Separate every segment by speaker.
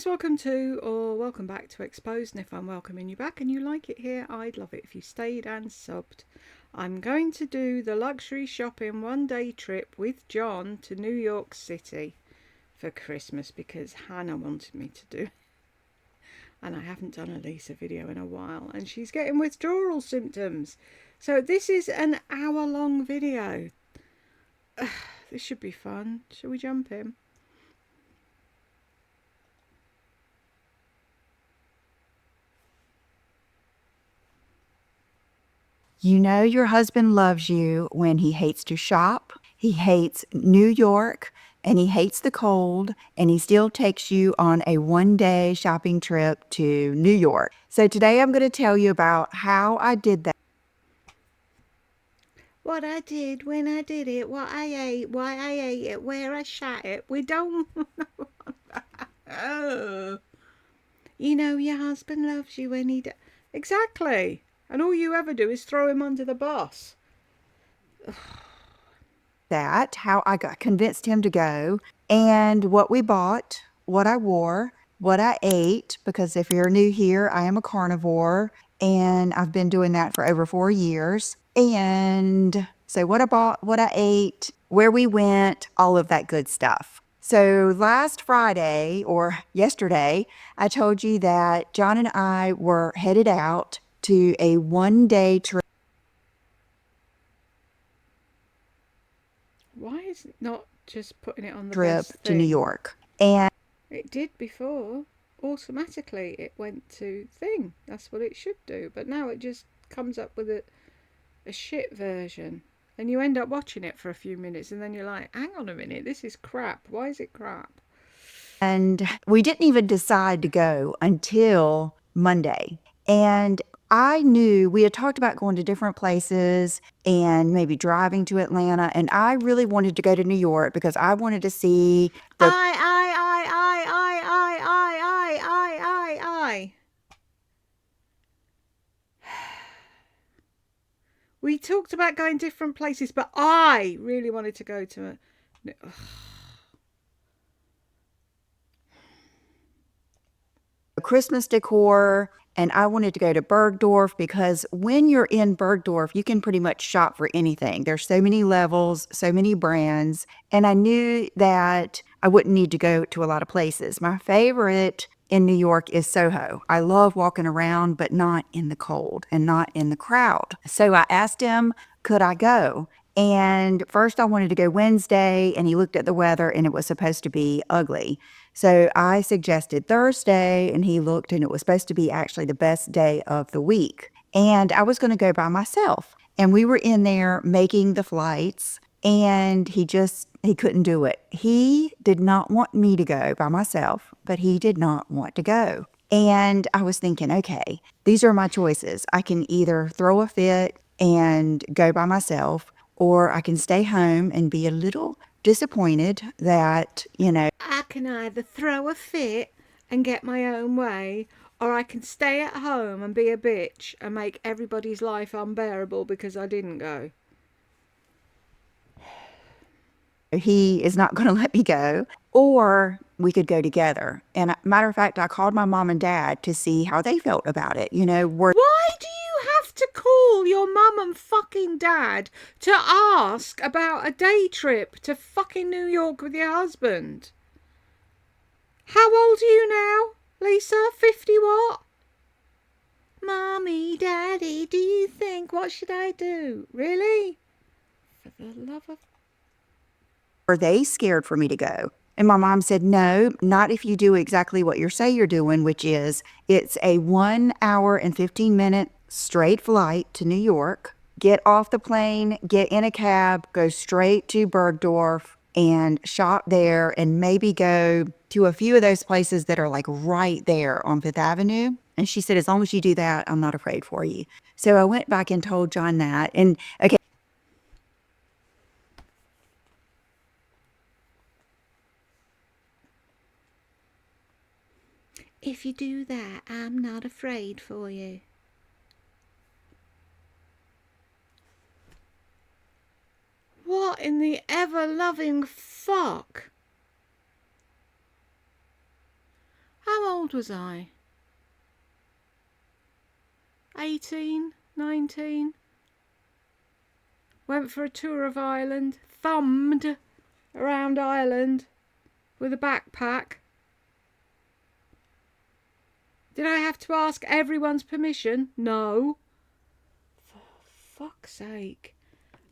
Speaker 1: guys, welcome to or welcome back to Exposed, and if I'm welcoming you back and you like it here, I'd love it if you stayed and subbed. I'm going to do the luxury shopping one-day trip with John to New York City for Christmas because Hannah wanted me to do, and I haven't done a Lisa video in a while and she's getting withdrawal symptoms. So this is an hour-long video. This should be fun. Shall we jump in?
Speaker 2: You know your husband loves you when he hates to shop, he hates New York, and he hates the cold, and he still takes you on a one-day shopping trip to New York. So today I'm going to tell you about how I did that.
Speaker 1: What I did, when I did it, what I ate, why I ate it, where I shot it. We don't oh. You know your husband loves you when he Exactly. And all you ever do is throw him under the bus.
Speaker 2: How I got convinced him to go, and what we bought, what I wore, what I ate, because if you're new here, I am a carnivore, and I've been doing that for over 4 years. And so what I bought, what I ate, where we went, all of that good stuff. So last Friday, or yesterday, I told you that John and I were headed out to a one-day trip.
Speaker 1: Why is it not just putting it on the
Speaker 2: Trip
Speaker 1: best
Speaker 2: to New
Speaker 1: thing?
Speaker 2: York. And
Speaker 1: It did before. Automatically it went to thing. That's what it should do. But now it just comes up with a shit version. And you end up watching it for a few minutes and then you're like, hang on a minute, this is crap. Why is it crap?
Speaker 2: And we didn't even decide to go until Monday. And I knew we had talked about going to different places and maybe driving to Atlanta. And I really wanted to go to New York because I wanted to see the
Speaker 1: I. We talked about going different places, but I really wanted to go to
Speaker 2: Christmas decor. And I wanted to go to Bergdorf because when you're in Bergdorf, you can pretty much shop for anything. There's so many levels, so many brands. And I knew that I wouldn't need to go to a lot of places. My favorite in New York is Soho. I love walking around, but not in the cold and not in the crowd. So I asked him, could I go? And first I wanted to go Wednesday, and he looked at the weather and it was supposed to be ugly. So I suggested Thursday, and he looked and it was supposed to be actually the best day of the week. And I was going to go by myself. And we were in there making the flights, and he couldn't do it. He did not want me to go by myself, but he did not want to go. And I was thinking, okay, these are my choices. I can either throw a fit and go by myself, or I can stay home and be a little disappointed that,
Speaker 1: I can either throw a fit and get my own way, or I can stay at home and be a bitch and make everybody's life unbearable because I didn't go.
Speaker 2: he is not going to let me go, or we could go together. And matter of fact, I called my mom and dad to see how they felt about it.
Speaker 1: Why do you have to call your mum and fucking dad to ask about a day trip to fucking New York with your husband? How old are you now, Lisa? 50 what? Mommy, Daddy, do you think? What should I do? Really? For the love of...
Speaker 2: Were they scared for me to go? And my mom said, no, not if you do exactly what you say you're doing, which is it's a 1 hour and 15-minute straight flight to New York. Get off the plane, get in a cab, go straight to Bergdorf and shop there, and maybe go to a few of those places that are like right there on Fifth Avenue. And she said, as long as you do that, I'm not afraid for you. So I went back and told John that. And okay.
Speaker 1: If you do that, I'm not afraid for you. What in the ever-loving fuck? How old was I? 18, 19. Went for a tour of Ireland, thumbed around Ireland with a backpack. Did I have to ask everyone's permission? No. For fuck's sake.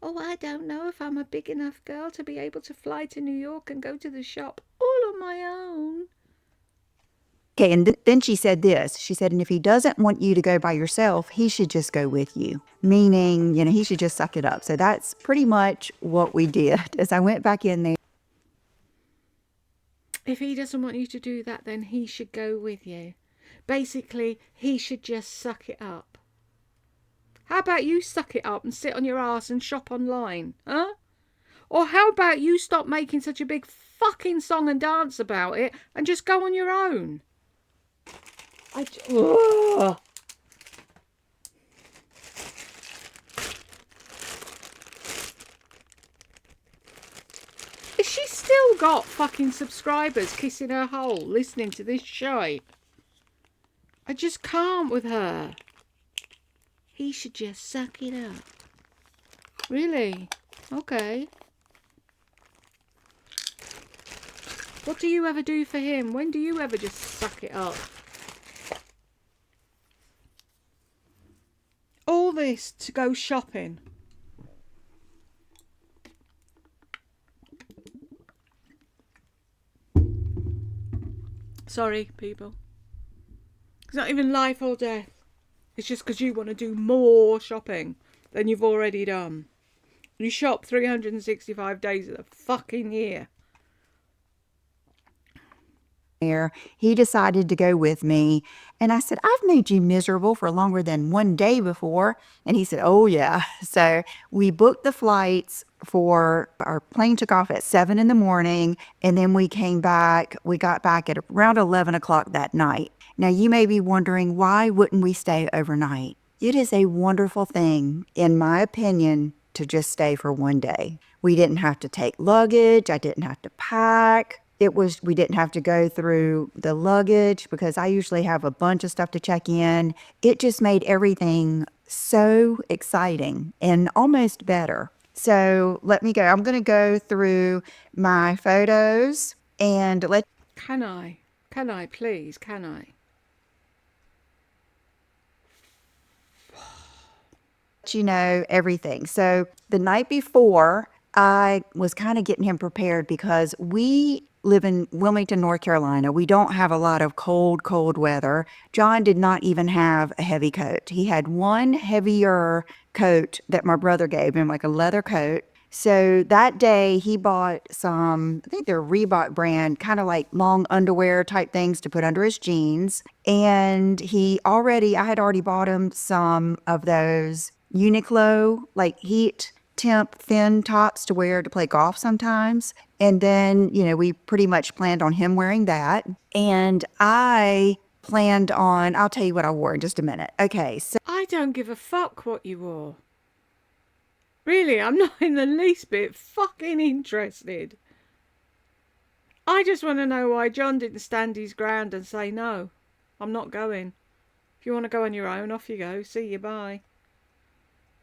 Speaker 1: Oh, I don't know if I'm a big enough girl to be able to fly to New York and go to the shop all on my own.
Speaker 2: Okay, and then she said this. She said, and if he doesn't want you to go by yourself, he should just go with you. Meaning, he should just suck it up. So that's pretty much what we did. As I went back in there.
Speaker 1: If he doesn't want you to do that, then he should go with you. Basically, he should just suck it up. How about you suck it up and sit on your ass and shop online, huh? Or how about you stop making such a big fucking song and dance about it and just go on your own? Ugh. Has she still got fucking subscribers kissing her hole listening to this shite? I just can't with her. He should just suck it up. Really? Okay. What do you ever do for him? When do you ever just suck it up? All this to go shopping. Sorry, people. It's not even life or death. It's just because you want to do more shopping than you've already done. You shop 365 days of the fucking year.
Speaker 2: He decided to go with me. And I said, I've made you miserable for longer than one day before. And he said, oh, yeah. So we booked the flights for our plane took off at 7 in the morning. And then we got back at around 11 o'clock that night. Now, you may be wondering, why wouldn't we stay overnight? It is a wonderful thing, in my opinion, to just stay for one day. We didn't have to take luggage. I didn't have to pack. We didn't have to go through the luggage because I usually have a bunch of stuff to check in. It just made everything so exciting and almost better. So let me go. I'm going to go through my photos and let
Speaker 1: Can I? Can I, please? Can I?
Speaker 2: you know everything. So the night before, I was kind of getting him prepared because we live in Wilmington, North Carolina. We don't have a lot of cold weather. John did not even have a heavy coat. He had one heavier coat that my brother gave him, like a leather coat. So that day he bought some, I think they're Reebok brand, kind of like long underwear type things to put under his jeans. And I had already bought him some of those Uniqlo, like heat temp thin tops to wear to play golf sometimes. And then, we pretty much planned on him wearing that. And I planned on, I'll tell you what I wore in just a minute. Okay, so
Speaker 1: I don't give a fuck what you wore. Really, I'm not in the least bit fucking interested. I just want to know why John didn't stand his ground and say, no, I'm not going. If you want to go on your own, off you go. See you, bye.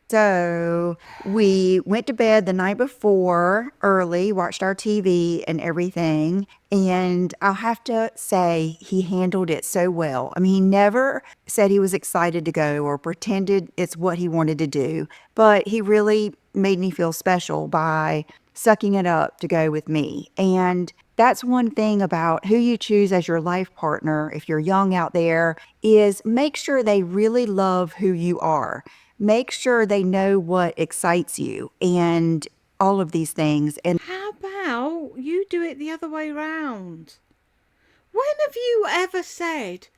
Speaker 2: So we went to bed the night before early, watched our TV and everything. And I'll have to say, he handled it so well. I mean, he never said he was excited to go or pretended it's what he wanted to do, but he really made me feel special by sucking it up to go with me. And that's one thing about who you choose as your life partner, if you're young out there, is make sure they really love who you are. Make sure they know what excites you and all of these things. And
Speaker 1: How about you do it the other way round? When have you ever said,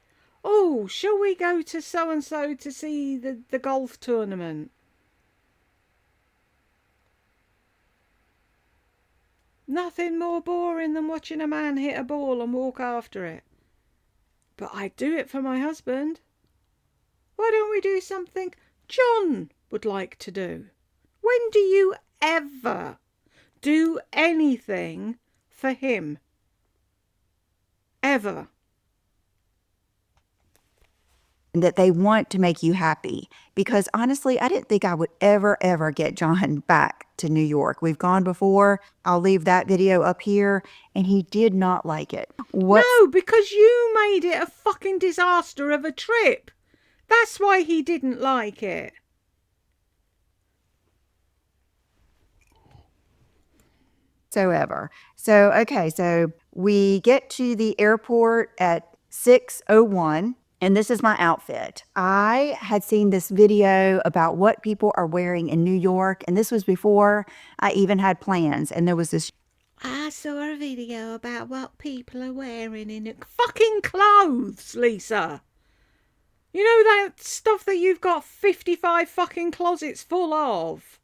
Speaker 1: oh, shall we go to so-and-so to see the golf tournament? Nothing more boring than watching a man hit a ball and walk after it. But I'd do it for my husband. Why don't we do something John would like to do? When do you ever do anything for him? Ever?
Speaker 2: that they want to make you happy. Because honestly, I didn't think I would ever get John back to New York. We've gone before. I'll leave that video up here. And he did not like it.
Speaker 1: No, because you made it a fucking disaster of a trip. That's why he didn't like it.
Speaker 2: Whatsoever. So, okay, so we get to the airport at 6:01, and this is my outfit. I had seen this video about what people are wearing in New York, and this was before I even had plans. And there was this
Speaker 1: I saw a video about what people are wearing in fucking clothes, Lisa. You know that stuff that you've got 55 fucking closets full of?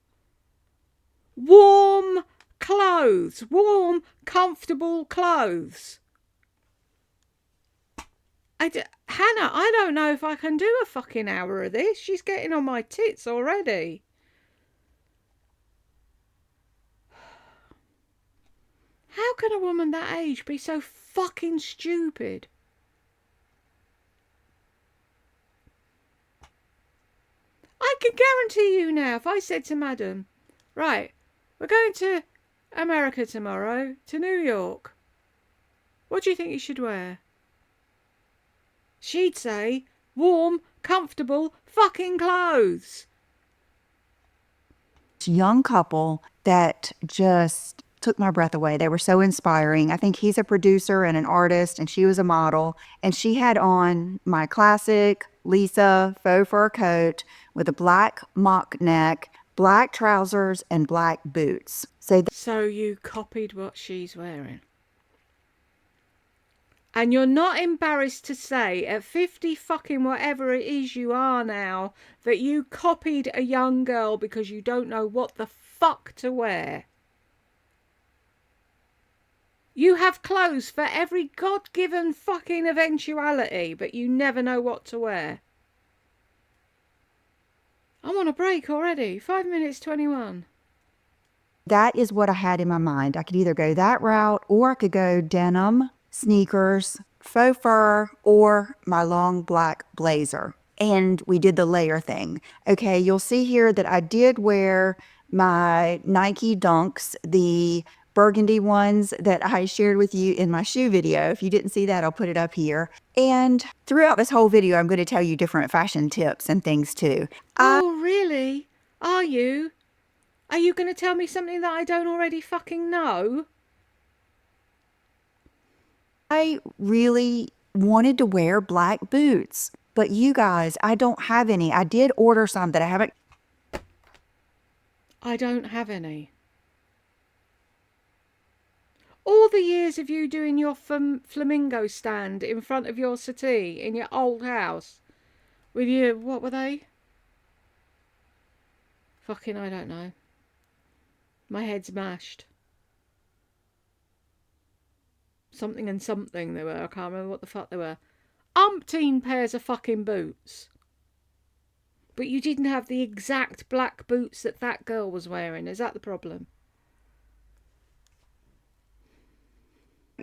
Speaker 1: Warm clothes. Warm, comfortable clothes. Hannah, I don't know if I can do a fucking hour of this. She's getting on my tits already. How can a woman that age be so fucking stupid? I can guarantee you now, if I said to Madam, right, we're going to America tomorrow, to New York. What do you think you should wear? She'd say, warm, comfortable fucking clothes.
Speaker 2: young couple that just took my breath away. They were so inspiring. I think he's a producer and an artist, and she was a model. And she had on my classic Lisa faux fur coat with a black mock neck, black trousers, and black boots.
Speaker 1: So you copied what she's wearing. And you're not embarrassed to say at 50 fucking whatever it is you are now that you copied a young girl because you don't know what the fuck to wear. You have clothes for every God-given fucking eventuality, but you never know what to wear. I'm on a break already. 5 minutes 21.
Speaker 2: That is what I had in my mind. I could either go that route, or I could go denim, sneakers, faux fur, or my long black blazer. And we did the layer thing. Okay, you'll see here that I did wear my Nike Dunks, the burgundy ones that I shared with you in my shoe video. If you didn't see that, I'll put it up here. And throughout this whole video, I'm going to tell you different fashion tips and things too.
Speaker 1: Oh, really? Are you? Are you going to tell me something that I don't already fucking know?
Speaker 2: I really wanted to wear black boots, but you guys, I don't have any. I did order some that I haven't.
Speaker 1: I don't have any. All the years of you doing your flamingo stand in front of your settee in your old house with your, what were they? Fucking, I don't know. My head's mashed. Something and something they were. I can't remember what the fuck they were. Umpteen pairs of fucking boots. But you didn't have the exact black boots that that girl was wearing. Is that the problem?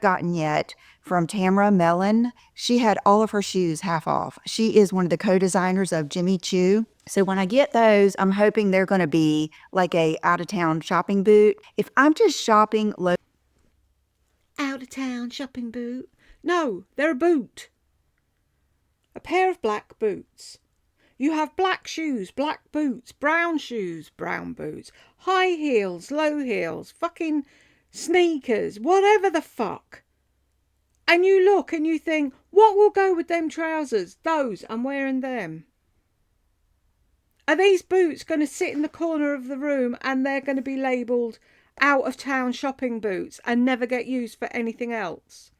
Speaker 2: Gotten yet from Tamara Mellon. She had all of her shoes half off. She is one of the co-designers of Jimmy Choo. So when I get those, I'm hoping they're going to be like a out-of-town shopping boot. If I'm just shopping
Speaker 1: out-of-town shopping boot? No, they're a boot. A pair of black boots. You have black shoes, black boots, brown shoes, brown boots, high heels, low heels, fucking sneakers, whatever the fuck. And you look and you think, what will go with them trousers? Those, I'm wearing them. Are these boots going to sit in the corner of the room and they're going to be labelled out of town shopping boots and never get used for anything else?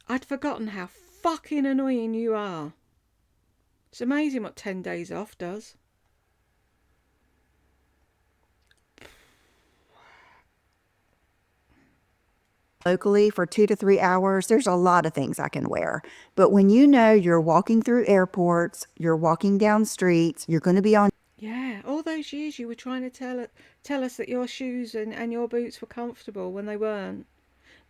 Speaker 1: I'd forgotten how fucking annoying you are. It's amazing what 10 days off does.
Speaker 2: locally for 2 to 3 hours, there's a lot of things I can wear. But when you know you're walking through airports, you're walking down streets, you're going to be on.
Speaker 1: Yeah, all those years you were trying to tell us that your shoes and your boots were comfortable when they weren't.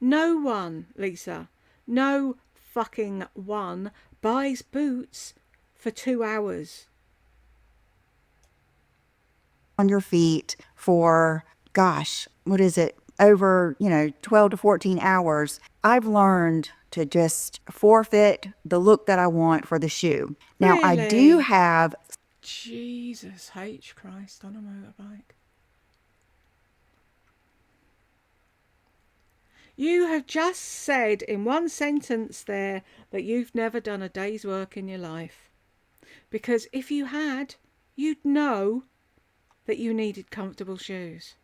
Speaker 1: No one, Lisa, no fucking one buys boots for 2 hours.
Speaker 2: On your feet for, gosh, what is it? Over, 12 to 14 hours. I've learned to just forfeit the look that I want for the shoe. Now, I do
Speaker 1: Really?
Speaker 2: have
Speaker 1: Jesus H. Christ on a motorbike. You have just said in one sentence there that you've never done a day's work in your life. Because if you had, you'd know that you needed comfortable shoes.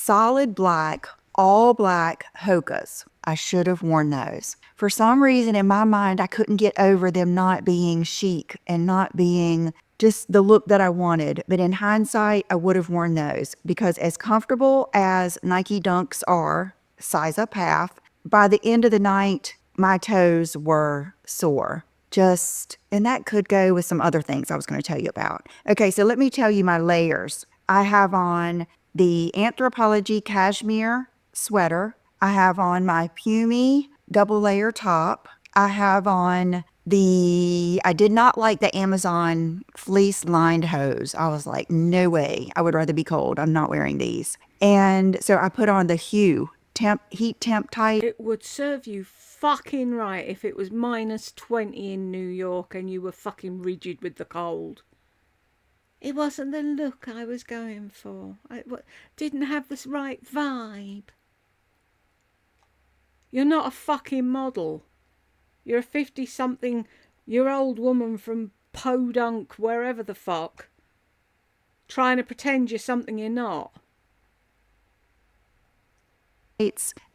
Speaker 2: solid black, all black Hokas. I should have worn those. For some reason in my mind, I couldn't get over them not being chic and not being just the look that I wanted. But in hindsight, I would have worn those because as comfortable as Nike Dunks are, size up half, by the end of the night, my toes were sore. And that could go with some other things I was going to tell you about. Okay, so let me tell you my layers. I have on the Anthropologie cashmere sweater. I have on my Pumi double layer top. I have on I did not like the Amazon fleece lined hose. I was like, no way. I would rather be cold. I'm not wearing these. And so I put on the Hue heat temp tight.
Speaker 1: It would serve you fucking right if it was minus 20 in New York and you were fucking rigid with the cold. It wasn't the look I was going for. Didn't have the right vibe. You're not a fucking model. You're a 50-something-year-old woman from Podunk, wherever the fuck, trying to pretend you're something you're not.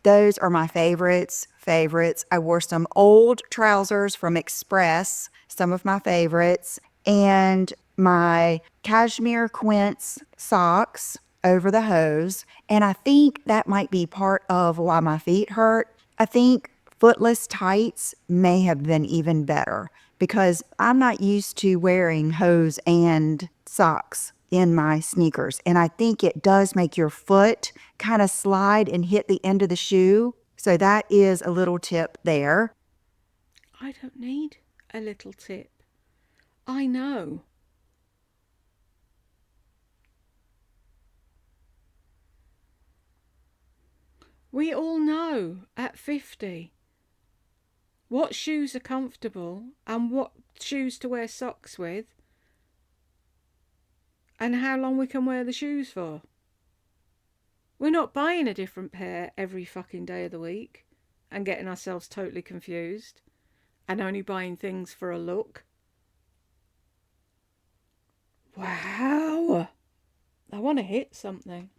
Speaker 2: Those are my favorites. I wore some old trousers from Express, some of my favorites, and my cashmere quince socks over the hose. And I think that might be part of why my feet hurt. I think footless tights may have been even better because I'm not used to wearing hose and socks in my sneakers. And I think it does make your foot kind of slide and hit the end of the shoe. So that is a little tip there.
Speaker 1: I don't need a little tip. I know. We all know at 50 what shoes are comfortable and what shoes to wear socks with and how long we can wear the shoes for. We're not buying a different pair every fucking day of the week and getting ourselves totally confused and only buying things for a look. Wow. I want to hit something.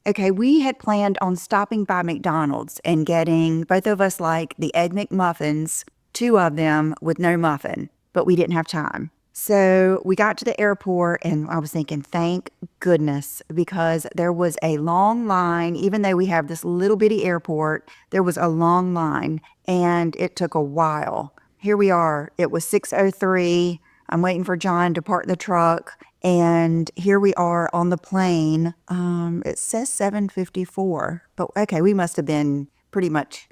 Speaker 2: Okay, we had planned on stopping by McDonald's and getting both of us like the Egg McMuffins, 2 of them with no muffin, but we didn't have time. So we got to the airport and I was thinking, thank goodness, because there was a long line. Even though we have this little bitty airport, there was a long line and it took a while. Here we are. It was 6:03. I'm waiting for John to park the truck. And here we are on the plane. It says 7:54, but okay, we must have been pretty much,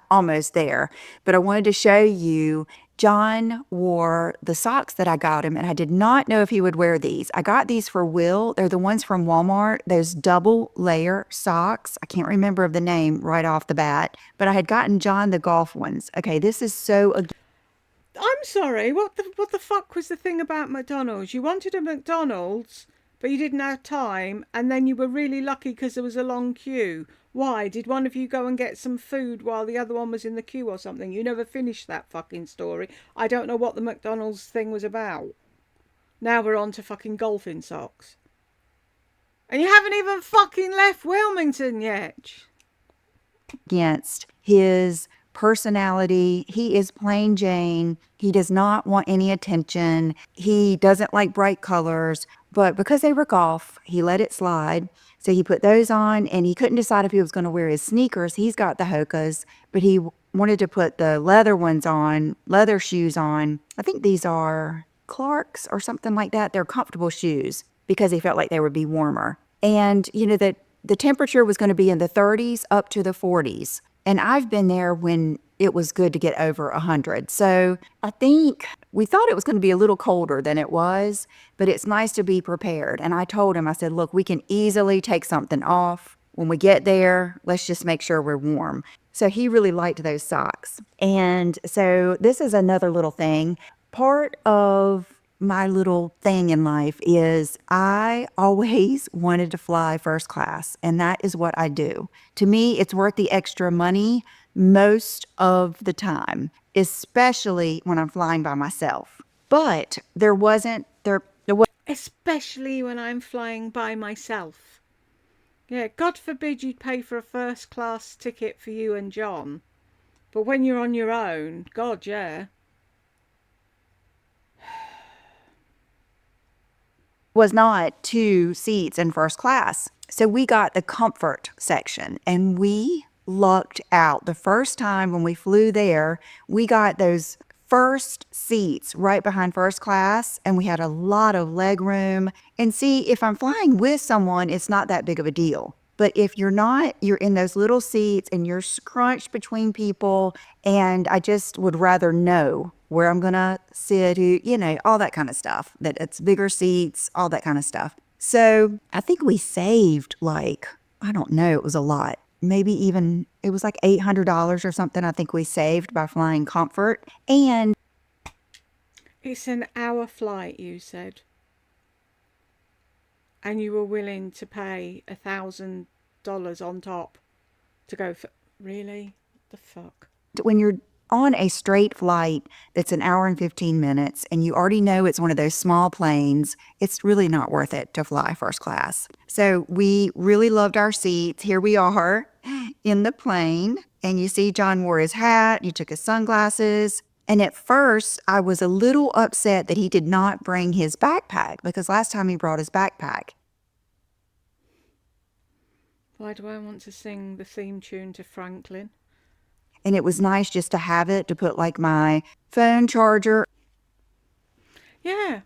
Speaker 2: almost there. But I wanted to show you, John wore the socks that I got him, and I did not know if he would wear these. I got these for Will. They're the ones from Walmart, those double layer socks. I can't remember the name right off the bat, but I had gotten John the golf ones. Okay, this is so
Speaker 1: I'm sorry, what the fuck was the thing about McDonald's? You wanted a McDonald's, but you didn't have time, and then you were really lucky because there was a long queue. Why? Did one of you go and get some food while the other one was in the queue or something? You never finished that fucking story. I don't know what the McDonald's thing was about. Now we're on to fucking golfing socks. And you haven't even fucking left Wilmington yet.
Speaker 2: against his personality. He is plain Jane. He does not want any attention. He doesn't like bright colors, but because they were golf, he let it slide. So he put those on and he couldn't decide if he was going to wear his sneakers. He's got the Hokas, but he wanted to put the leather ones on, leather shoes on. I think these are Clarks or something like that. They're comfortable shoes because he felt like they would be warmer. And, the temperature was going to be in the 30s up to the 40s. And I've been there when it was good to get over 100. So I think we thought it was going to be a little colder than it was, but it's nice to be prepared. And I told him, I said, look, we can easily take something off. When we get there, let's just make sure we're warm. So he really liked those socks. And so this is another little thing. Part of my little thing in life is I always wanted to fly first class, and that is what I do. To me, it's worth the extra money most of the time, especially when I'm flying by myself. But there wasn't there was
Speaker 1: Especially when I'm flying by myself. Yeah, God forbid you'd pay for a first class ticket for you and John. But when you're on your own, God, yeah.
Speaker 2: not 2 seats in first class. So we got the comfort section and we lucked out. The first time when we flew there, we got those first seats right behind first class and we had a lot of leg room. And see, if I'm flying with someone, it's not that big of a deal. But if you're not, you're in those little seats and you're scrunched between people. And I just would rather know where I'm going to sit, all that kind of stuff, that it's bigger seats, all that kind of stuff. So I think we saved I don't know, it was a lot. Maybe even, it was like $800 or something I think we saved by flying comfort. And
Speaker 1: It's an hour flight, you said. And you were willing to pay $1,000 on top to go for. Really? What the fuck?
Speaker 2: when you're on a straight flight that's an hour and 15 minutes and you already know it's one of those small planes, it's really not worth it to fly first class. So we really loved our seats. Here we are in the plane, and you see John wore his hat, you took his sunglasses. And at first, I was a little upset that he did not bring his backpack because last time he brought his backpack.
Speaker 1: Why do I want to sing the theme tune to Franklin?
Speaker 2: And it was nice just to have it to put my phone charger.
Speaker 1: Yeah,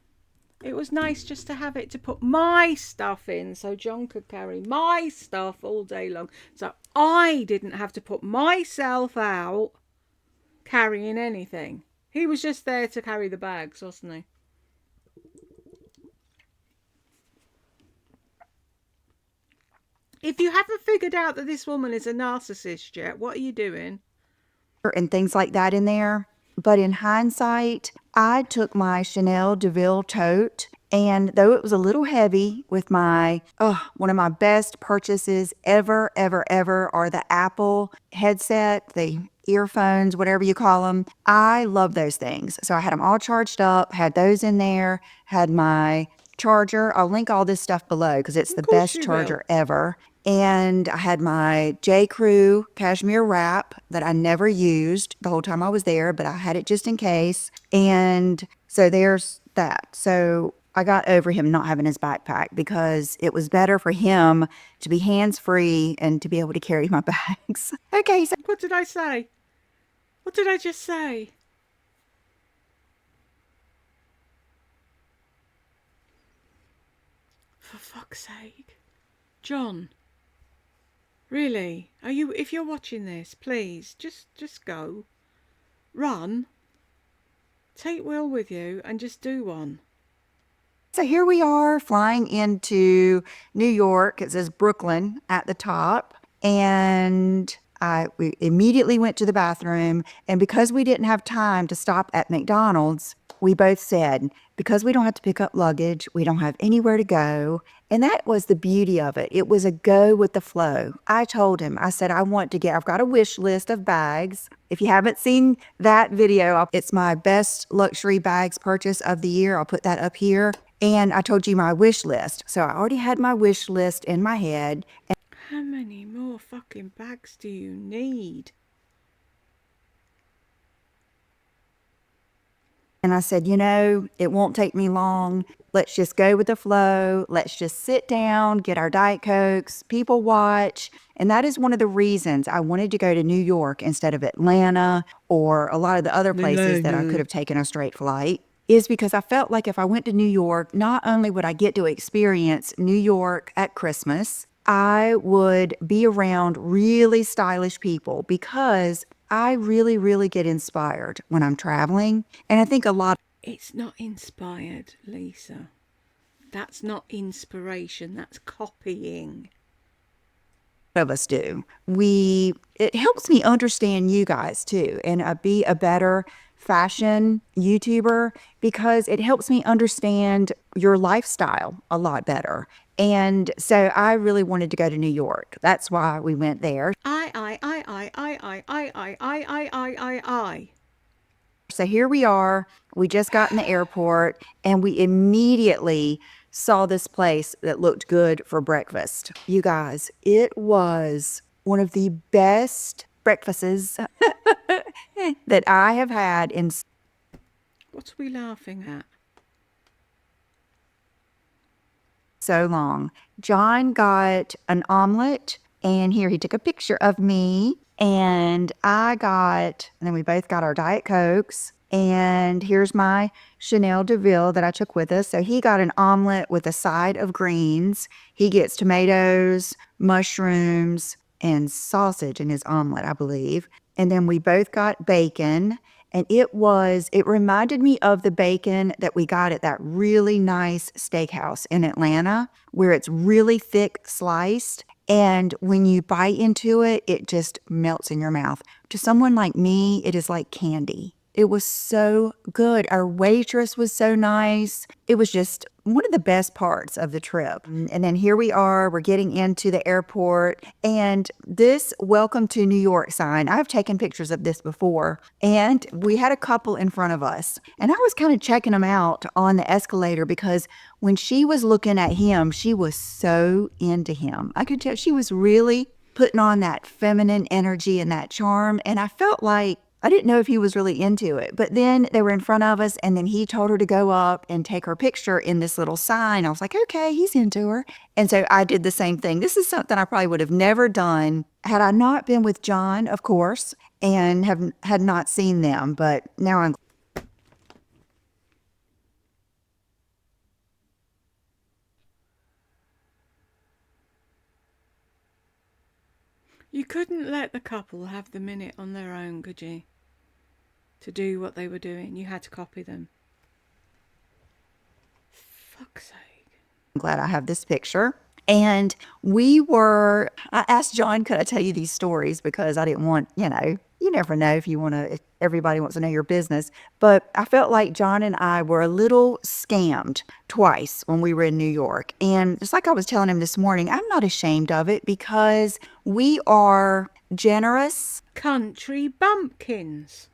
Speaker 1: it was nice just to have it to put my stuff in so John could carry my stuff all day long. So I didn't have to put myself out carrying anything. He was just there to carry the bags, wasn't he? If you haven't figured out that this woman is a narcissist yet, what are you doing?
Speaker 2: And things like that in there. But in hindsight, I took my Chanel DeVille tote, and though it was a little heavy with one of my best purchases ever, are the Apple headset, the earphones, whatever you call them. I love those things. So I had them all charged up, had those in there, had my charger. I'll link all this stuff below because it's the best charger ever. And I had my J. Crew cashmere wrap that I never used the whole time I was there, but I had it just in case. And so there's that. So I got over him not having his backpack because it was better for him to be hands-free and to be able to carry my bags. Okay, so
Speaker 1: What did I say? What did I just say? For fuck's sake. John. Really? If you're watching this, please just go. Run. Take Will with you and just do one.
Speaker 2: So here we are flying into New York. It says Brooklyn at the top. And we immediately went to the bathroom. And because we didn't have time to stop at McDonald's, we both said, because we don't have to pick up luggage, we don't have anywhere to go. And that was the beauty of it. It was a go with the flow. I told him, I said, I've got a wish list of bags. If you haven't seen that video, it's my best luxury bags purchase of the year. I'll put that up here. And I told you my wish list. So I already had my wish list in my head.
Speaker 1: How many more fucking bags do you need?
Speaker 2: And I said, it won't take me long. Let's just go with the flow. Let's just sit down, get our Diet Cokes, people watch. And that is one of the reasons I wanted to go to New York instead of Atlanta or a lot of the other places that I could have taken a straight flight. is because I felt like if I went to New York, not only would I get to experience New York at Christmas, I would be around really stylish people because I really, really get inspired when I'm traveling. And I think a lot
Speaker 1: It's not inspired, Lisa. That's not inspiration, that's copying.
Speaker 2: of us do. It helps me understand you guys too and be a better fashion YouTuber because it helps me understand your lifestyle a lot better. And so I really wanted to go to New York. That's why we went there.
Speaker 1: I.
Speaker 2: So here we are. We just got in the airport and we immediately saw this place that looked good for breakfast. You guys, it was one of the best breakfasts that I have had in
Speaker 1: What are we laughing at?
Speaker 2: so long. John got an omelet, and here he took a picture of me, and and then we both got our Diet Cokes. And here's my Chanel DeVille that I took with us. So he got an omelet with a side of greens. He gets tomatoes, mushrooms, and sausage in his omelet, I believe. And then we both got bacon. And it reminded me of the bacon that we got at that really nice steakhouse in Atlanta, where it's really thick sliced. And when you bite into it, it just melts in your mouth. To someone like me, it is like candy. It was so good. Our waitress was so nice. It was just one of the best parts of the trip. And then here we are, we're getting into the airport. And this welcome to New York sign, I've taken pictures of this before. And we had a couple in front of us. And I was kind of checking them out on the escalator because when she was looking at him, she was so into him. I could tell she was really putting on that feminine energy and that charm. And I felt like I didn't know if he was really into it. But then they were in front of us, and then he told her to go up and take her picture in this little sign. I was like, okay, he's into her. And so I did the same thing. This is something I probably would have never done had I not been with John, of course, and had not seen them. But now I'm
Speaker 1: You couldn't let the couple have the minute on their own, could you? To do what they were doing. You had to copy them. Fuck's sake.
Speaker 2: glad I have this picture. And I asked John, could I tell you these stories because I didn't want, you never know if everybody wants to know your business. But I felt like John and I were a little scammed twice when we were in New York. And just like I was telling him this morning, I'm not ashamed of it because we are generous,
Speaker 1: Country bumpkins.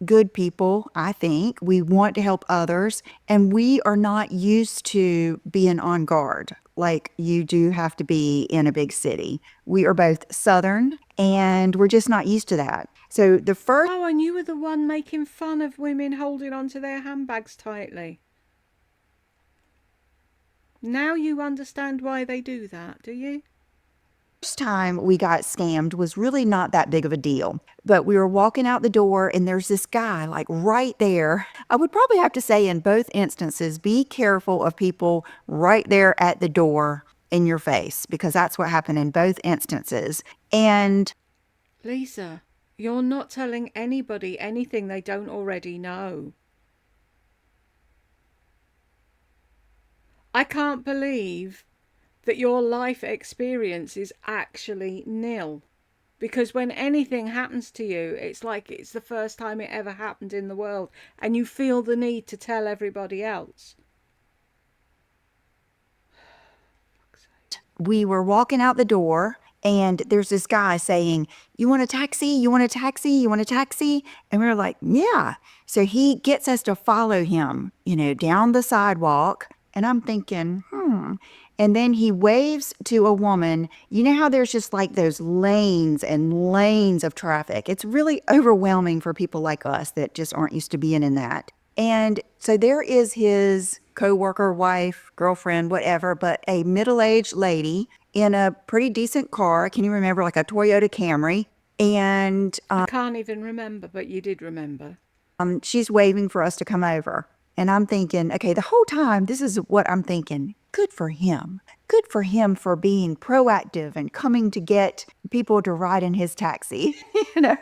Speaker 2: good people, I think. We want to help others, and we are not used to being on guard like you do have to be in a big city. We are both Southern, and we're just not used to that. So the first
Speaker 1: Oh, and you were the one making fun of women holding onto their handbags tightly. Now you understand why they do that, do you?
Speaker 2: time we got scammed was really not that big of a deal. But we were walking out the door and there's this guy like right there. I would probably have to say in both instances, be careful of people right there at the door in your face because that's what happened in both instances. And
Speaker 1: Lisa, you're not telling anybody anything they don't already know. I can't believe that your life experience is actually nil. Because when anything happens to you, it's like it's the first time it ever happened in the world, and you feel the need to tell everybody else.
Speaker 2: we were walking out the door and there's this guy saying, "You want a taxi? You want a taxi? You want a taxi?" And we were like, "Yeah." So he gets us to follow him, down the sidewalk. And I'm thinking, And then he waves to a woman. You know how there's just like those lanes and lanes of traffic? It's really overwhelming for people like us that just aren't used to being in that. And so there is his coworker, wife, girlfriend, whatever, but a middle-aged lady in a pretty decent car. Can you remember, like a Toyota Camry? And
Speaker 1: I can't even remember, but you did remember.
Speaker 2: She's waving for us to come over. And I'm thinking, okay, the whole time, this is what I'm thinking. Good for him. Good for him for being proactive and coming to get people to ride in his taxi, you know?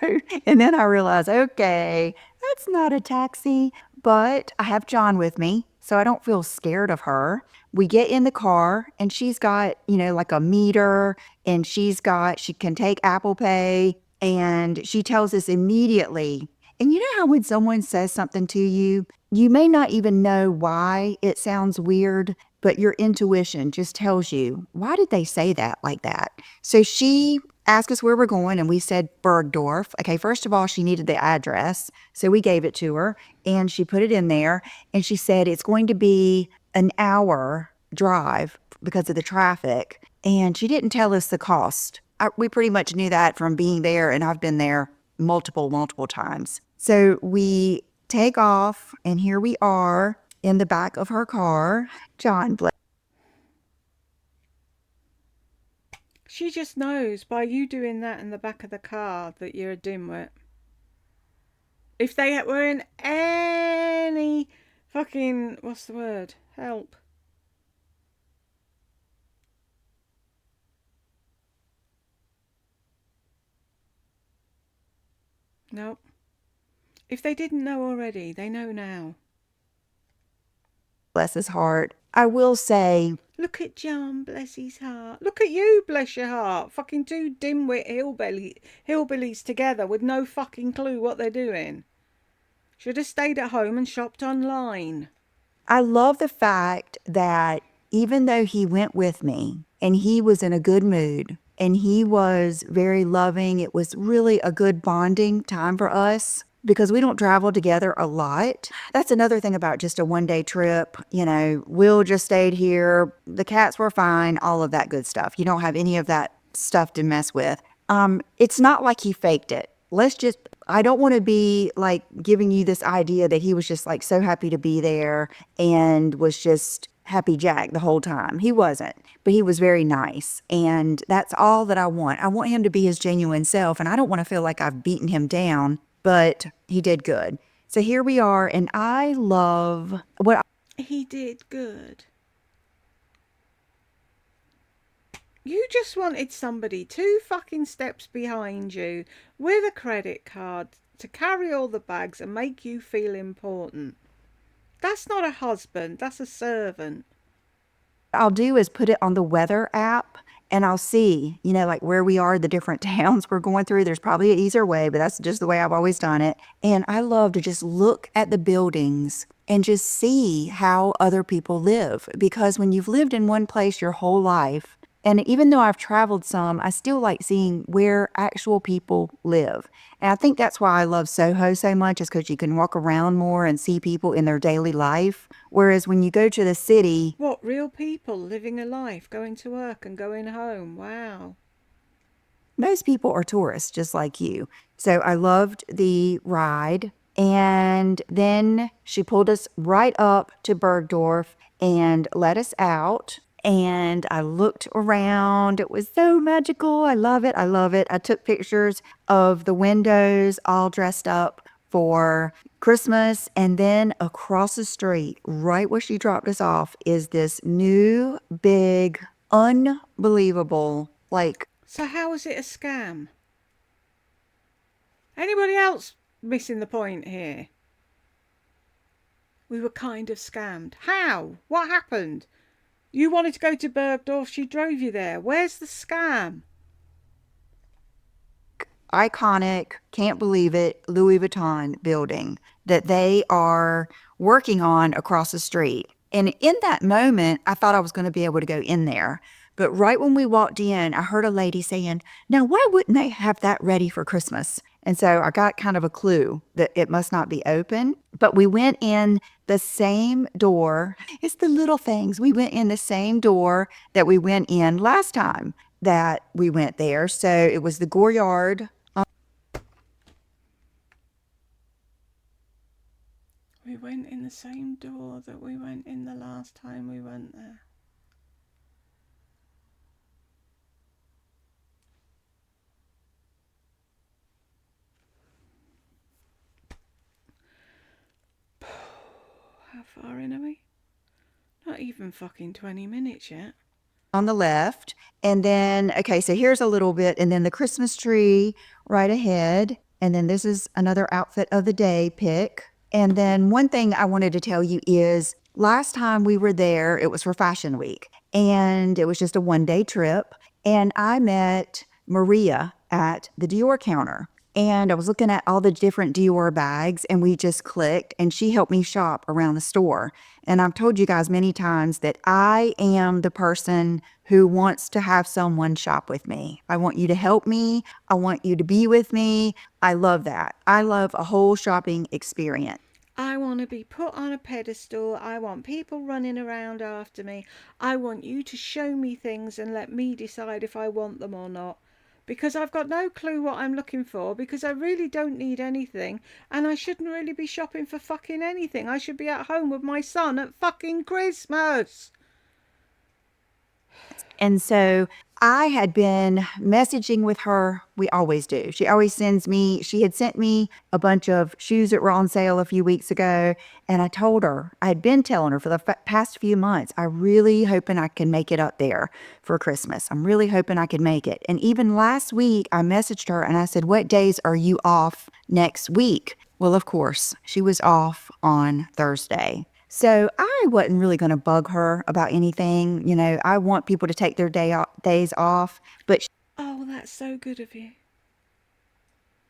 Speaker 2: And then I realized, okay, that's not a taxi, but I have John with me, so I don't feel scared of her. We get in the car and she's got, like a meter, and she can take Apple Pay, and she tells us immediately. And you know how when someone says something to you, you may not even know why it sounds weird, but your intuition just tells you, why did they say that like that? So she asked us where we're going, and we said Bergdorf. Okay, first of all, she needed the address, so we gave it to her, and she put it in there, and she said it's going to be an hour drive because of the traffic, and she didn't tell us the cost. We pretty much knew that from being there, and I've been there multiple times. So we take off, and here we are in the back of her car. John,
Speaker 1: She just knows by you doing that in the back of the car that you're a dimwit. If they were in any fucking, what's the word? Help. Nope. If they didn't know already, they know now.
Speaker 2: bless his heart. I will say,
Speaker 1: Look at John, bless his heart. Look at you, bless your heart. Fucking two dimwit hillbillies together with no fucking clue what they're doing. Should have stayed at home and shopped online.
Speaker 2: I love the fact that even though he went with me and he was in a good mood and he was very loving, it was really a good bonding time for us because we don't travel together a lot. That's another thing about just a one-day trip. Will just stayed here. The cats were fine, all of that good stuff. You don't have any of that stuff to mess with. It's not like he faked it. I don't want to be like giving you this idea that he was just like so happy to be there and was just happy Jack the whole time. He wasn't, but he was very nice. And that's all that I want. I want him to be his genuine self, and I don't want to feel like I've beaten him down, but he did good. So here we are, and I love what
Speaker 1: He did good. You just wanted somebody 2 fucking steps behind you with a credit card to carry all the bags and make you feel important. That's not a husband, that's a servant.
Speaker 2: I'll do is put it on the weather app, and I'll see, like where we are, the different towns we're going through. There's probably an easier way, but that's just the way I've always done it. And I love to just look at the buildings and just see how other people live. Because when you've lived in one place your whole life, and even though I've traveled some, I still like seeing where actual people live. And I think that's why I love Soho so much, is because you can walk around more and see people in their daily life. Whereas when you go to the city,
Speaker 1: What, real people living a life, going to work and going home? Wow.
Speaker 2: most people are tourists just like you. So I loved the ride. And then she pulled us right up to Bergdorf and let us out. And I looked around. It was so magical. I love it. I love it. I took pictures of the windows all dressed up for Christmas. And then across the street, right where she dropped us off, is this new, big, unbelievable, like,
Speaker 1: So how is it a scam? Anybody else missing the point here? We were kind of scammed. How? What happened? You wanted to go to Bergdorf, she drove you there. Where's the scam?
Speaker 2: iconic, can't believe it, Louis Vuitton building that they are working on across the street. And in that moment, I thought I was going to be able to go in there. But right when we walked in, I heard a lady saying, "Now, why wouldn't they have that ready for Christmas?" And so I got kind of a clue that it must not be open. But we went in the same door. It's the little things. We went in the same door that we went in last time that we went there. So it was the Gouryard.
Speaker 1: We went in the same door that we went in the last time we went there. How far in are we? Not even fucking 20 minutes yet.
Speaker 2: On the left. And then, okay, so here's a little bit, and then the Christmas tree right ahead. And then this is another outfit of the day pick. And then one thing I wanted to tell you is last time we were there, it was for Fashion Week, and it was just a 1-day trip. And I met Maria at the Dior counter. And I was looking at all the different Dior bags, and we just clicked, and she helped me shop around the store. And I've told you guys many times that I am the person who wants to have someone shop with me. I want you to help me. I want you to be with me. I love that. I love a whole shopping experience.
Speaker 1: I want to be put on a pedestal. I want people running around after me. I want you to show me things and let me decide if I want them or not. Because I've got no clue what I'm looking for, because I really don't need anything, and I shouldn't really be shopping for fucking anything. I should be at home with my son at fucking Christmas.
Speaker 2: And so I had been messaging with her. We always do. She always sends me, she had sent me a bunch of shoes that were on sale a few weeks ago. And I told her, I had been telling her for the past few months, I really hoping I can make it up there for Christmas. I'm really hoping I can make it. And even last week, I messaged her and I said, what days are you off next week? Well, of course, she was off on Thursday. So I wasn't really going to bug her about anything. You know, I want people to take their days off, but
Speaker 1: Oh, that's so good of you.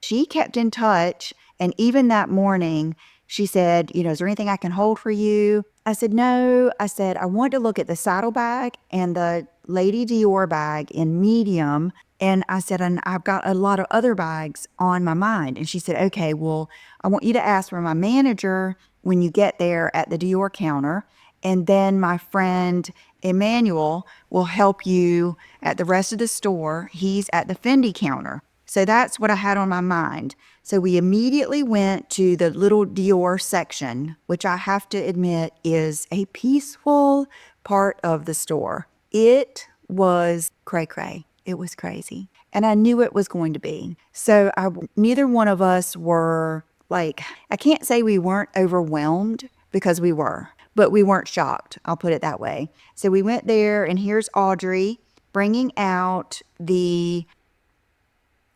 Speaker 2: she kept in touch. And even that morning, she said, you know, is there anything I can hold for you? I said, no. I said, I want to look at the saddlebag and the Lady Dior bag in medium. And I said, and I've got a lot of other bags on my mind. And she said, okay, well, I want you to ask for my manager when you get there at the Dior counter. And then my friend Emmanuel will help you at the rest of the store. He's at the Fendi counter. So that's what I had on my mind. So we immediately went to the little Dior section, which I have to admit is a peaceful part of the store. It was cray-cray. It was crazy. And I knew it was going to be. So neither one of us were like, I can't say we weren't overwhelmed because we were, but we weren't shocked. I'll put it that way. So we went there, and here's Audrey bringing out the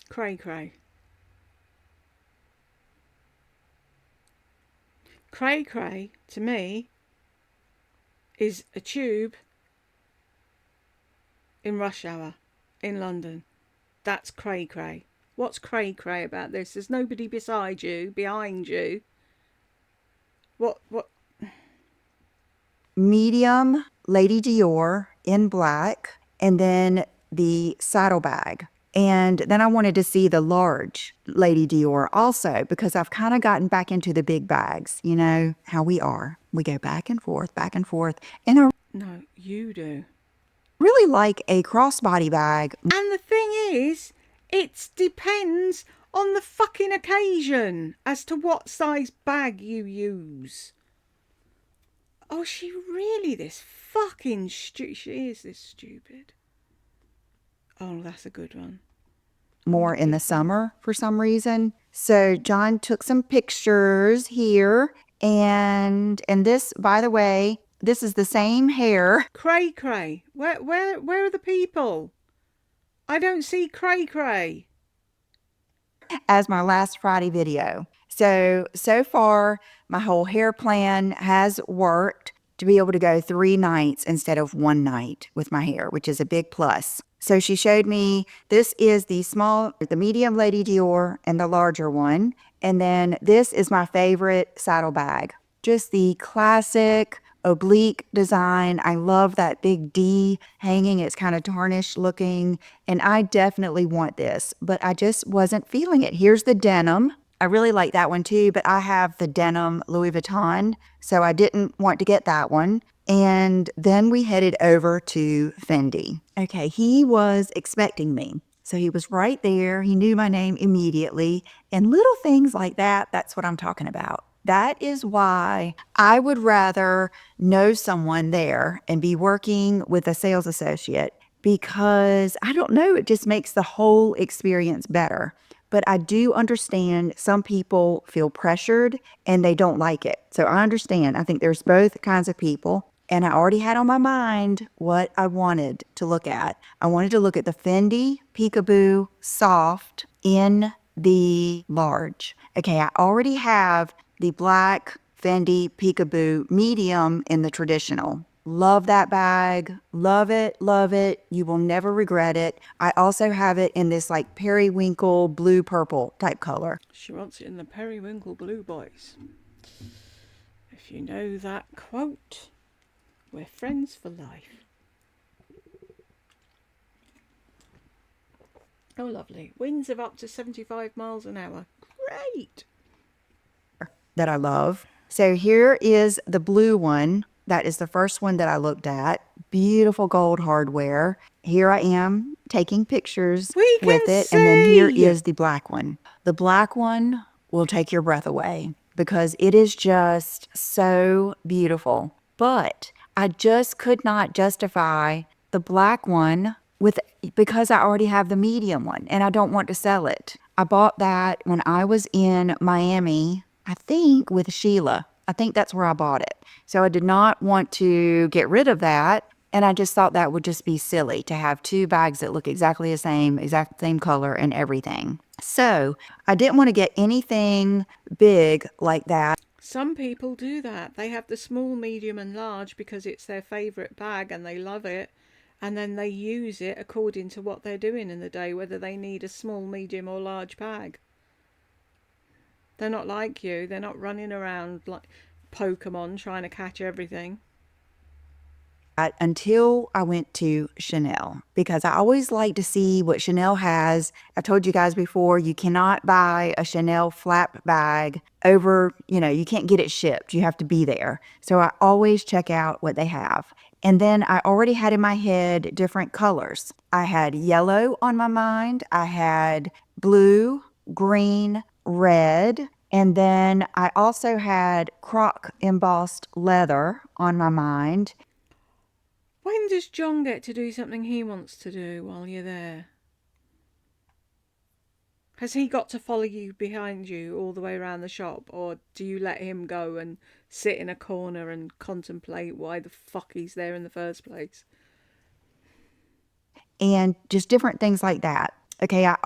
Speaker 1: Cray cray. Cray cray, to me, is a tube in rush hour in London. That's cray cray. What's cray cray about this? There's nobody beside you, behind you. What?
Speaker 2: medium Lady Dior in black, and then the saddlebag. And then I wanted to see the large Lady Dior also, because I've kind of gotten back into the big bags. You know how we are. We go back and forth, back and forth. And I
Speaker 1: No, you do.
Speaker 2: really like a crossbody bag.
Speaker 1: And the thing is, it depends on the fucking occasion as to what size bag you use. Oh, she really this fucking stupid. She is this stupid. Oh, that's a good one.
Speaker 2: More in the summer for some reason. So John took some pictures here, and this, by the way, this is the same hair.
Speaker 1: Cray cray. Where are the people? I don't see cray cray.
Speaker 2: As my last Friday video. So far, my whole hair plan has worked to be able to go 3 nights instead of 1 night with my hair, which is a big plus. So she showed me, this is the medium Lady Dior and the larger one. And then this is my favorite saddlebag. Just the classic oblique design. I love that big D hanging. It's kind of tarnished looking. And I definitely want this, but I just wasn't feeling it. Here's the denim. I really like that one too, but I have the denim Louis Vuitton, so I didn't want to get that one. And then we headed over to Fendi. Okay, he was expecting me. So he was right there. He knew my name immediately. And little things like that, that's what I'm talking about. That is why I would rather know someone there and be working with a sales associate, because I don't know, it just makes the whole experience better. but I do understand some people feel pressured and they don't like it. So I understand. I think there's both kinds of people. And I already had on my mind what I wanted to look at. I wanted to look at the Fendi Peekaboo Soft in the large. Okay, I already have the black Fendi Peekaboo medium in the traditional. Love that bag. Love it. Love it. You will never regret it. I also have it in this like periwinkle blue purple type color.
Speaker 1: She wants it in the periwinkle blue, boys. If you know that quote, we're friends for life. Oh, lovely. Winds of up to 75 miles an hour. Great.
Speaker 2: That I love. So here is the blue one. That is the first one that I looked at. Beautiful gold hardware. Here I am taking pictures
Speaker 1: We
Speaker 2: with
Speaker 1: can
Speaker 2: it. And then here
Speaker 1: see.
Speaker 2: is the black one. The black one will take your breath away because it is just so beautiful. But I just could not justify the black one because I already have the medium one and I don't want to sell it. I bought that when I was in Miami, I think with Sheila. I think that's where I bought it. So I did not want to get rid of that. And I just thought that would just be silly to have two bags that look exactly the same, exact same color and everything. So I didn't want to get anything big like that.
Speaker 1: Some people do that. They have the small, medium, and large because it's their favourite bag and they love it. And then they use it according to what they're doing in the day, whether they need a small, medium, or large bag. They're not like you. They're not running around like Pokemon trying to catch everything.
Speaker 2: Until I went to Chanel because I always like to see what Chanel has. I've told you guys before, you cannot buy a Chanel flap bag over, you can't get it shipped. You have to be there. So I always check out what they have. And then I already had in my head different colors. I had yellow on my mind. I had blue, green, red. And then I also had croc embossed leather on my mind.
Speaker 1: When does John get to do something he wants to do while you're there? Has he got to follow you behind you all the way around the shop, or do you let him go and sit in a corner and contemplate why the fuck he's there in the first place?
Speaker 2: And just different things like that. Okay, I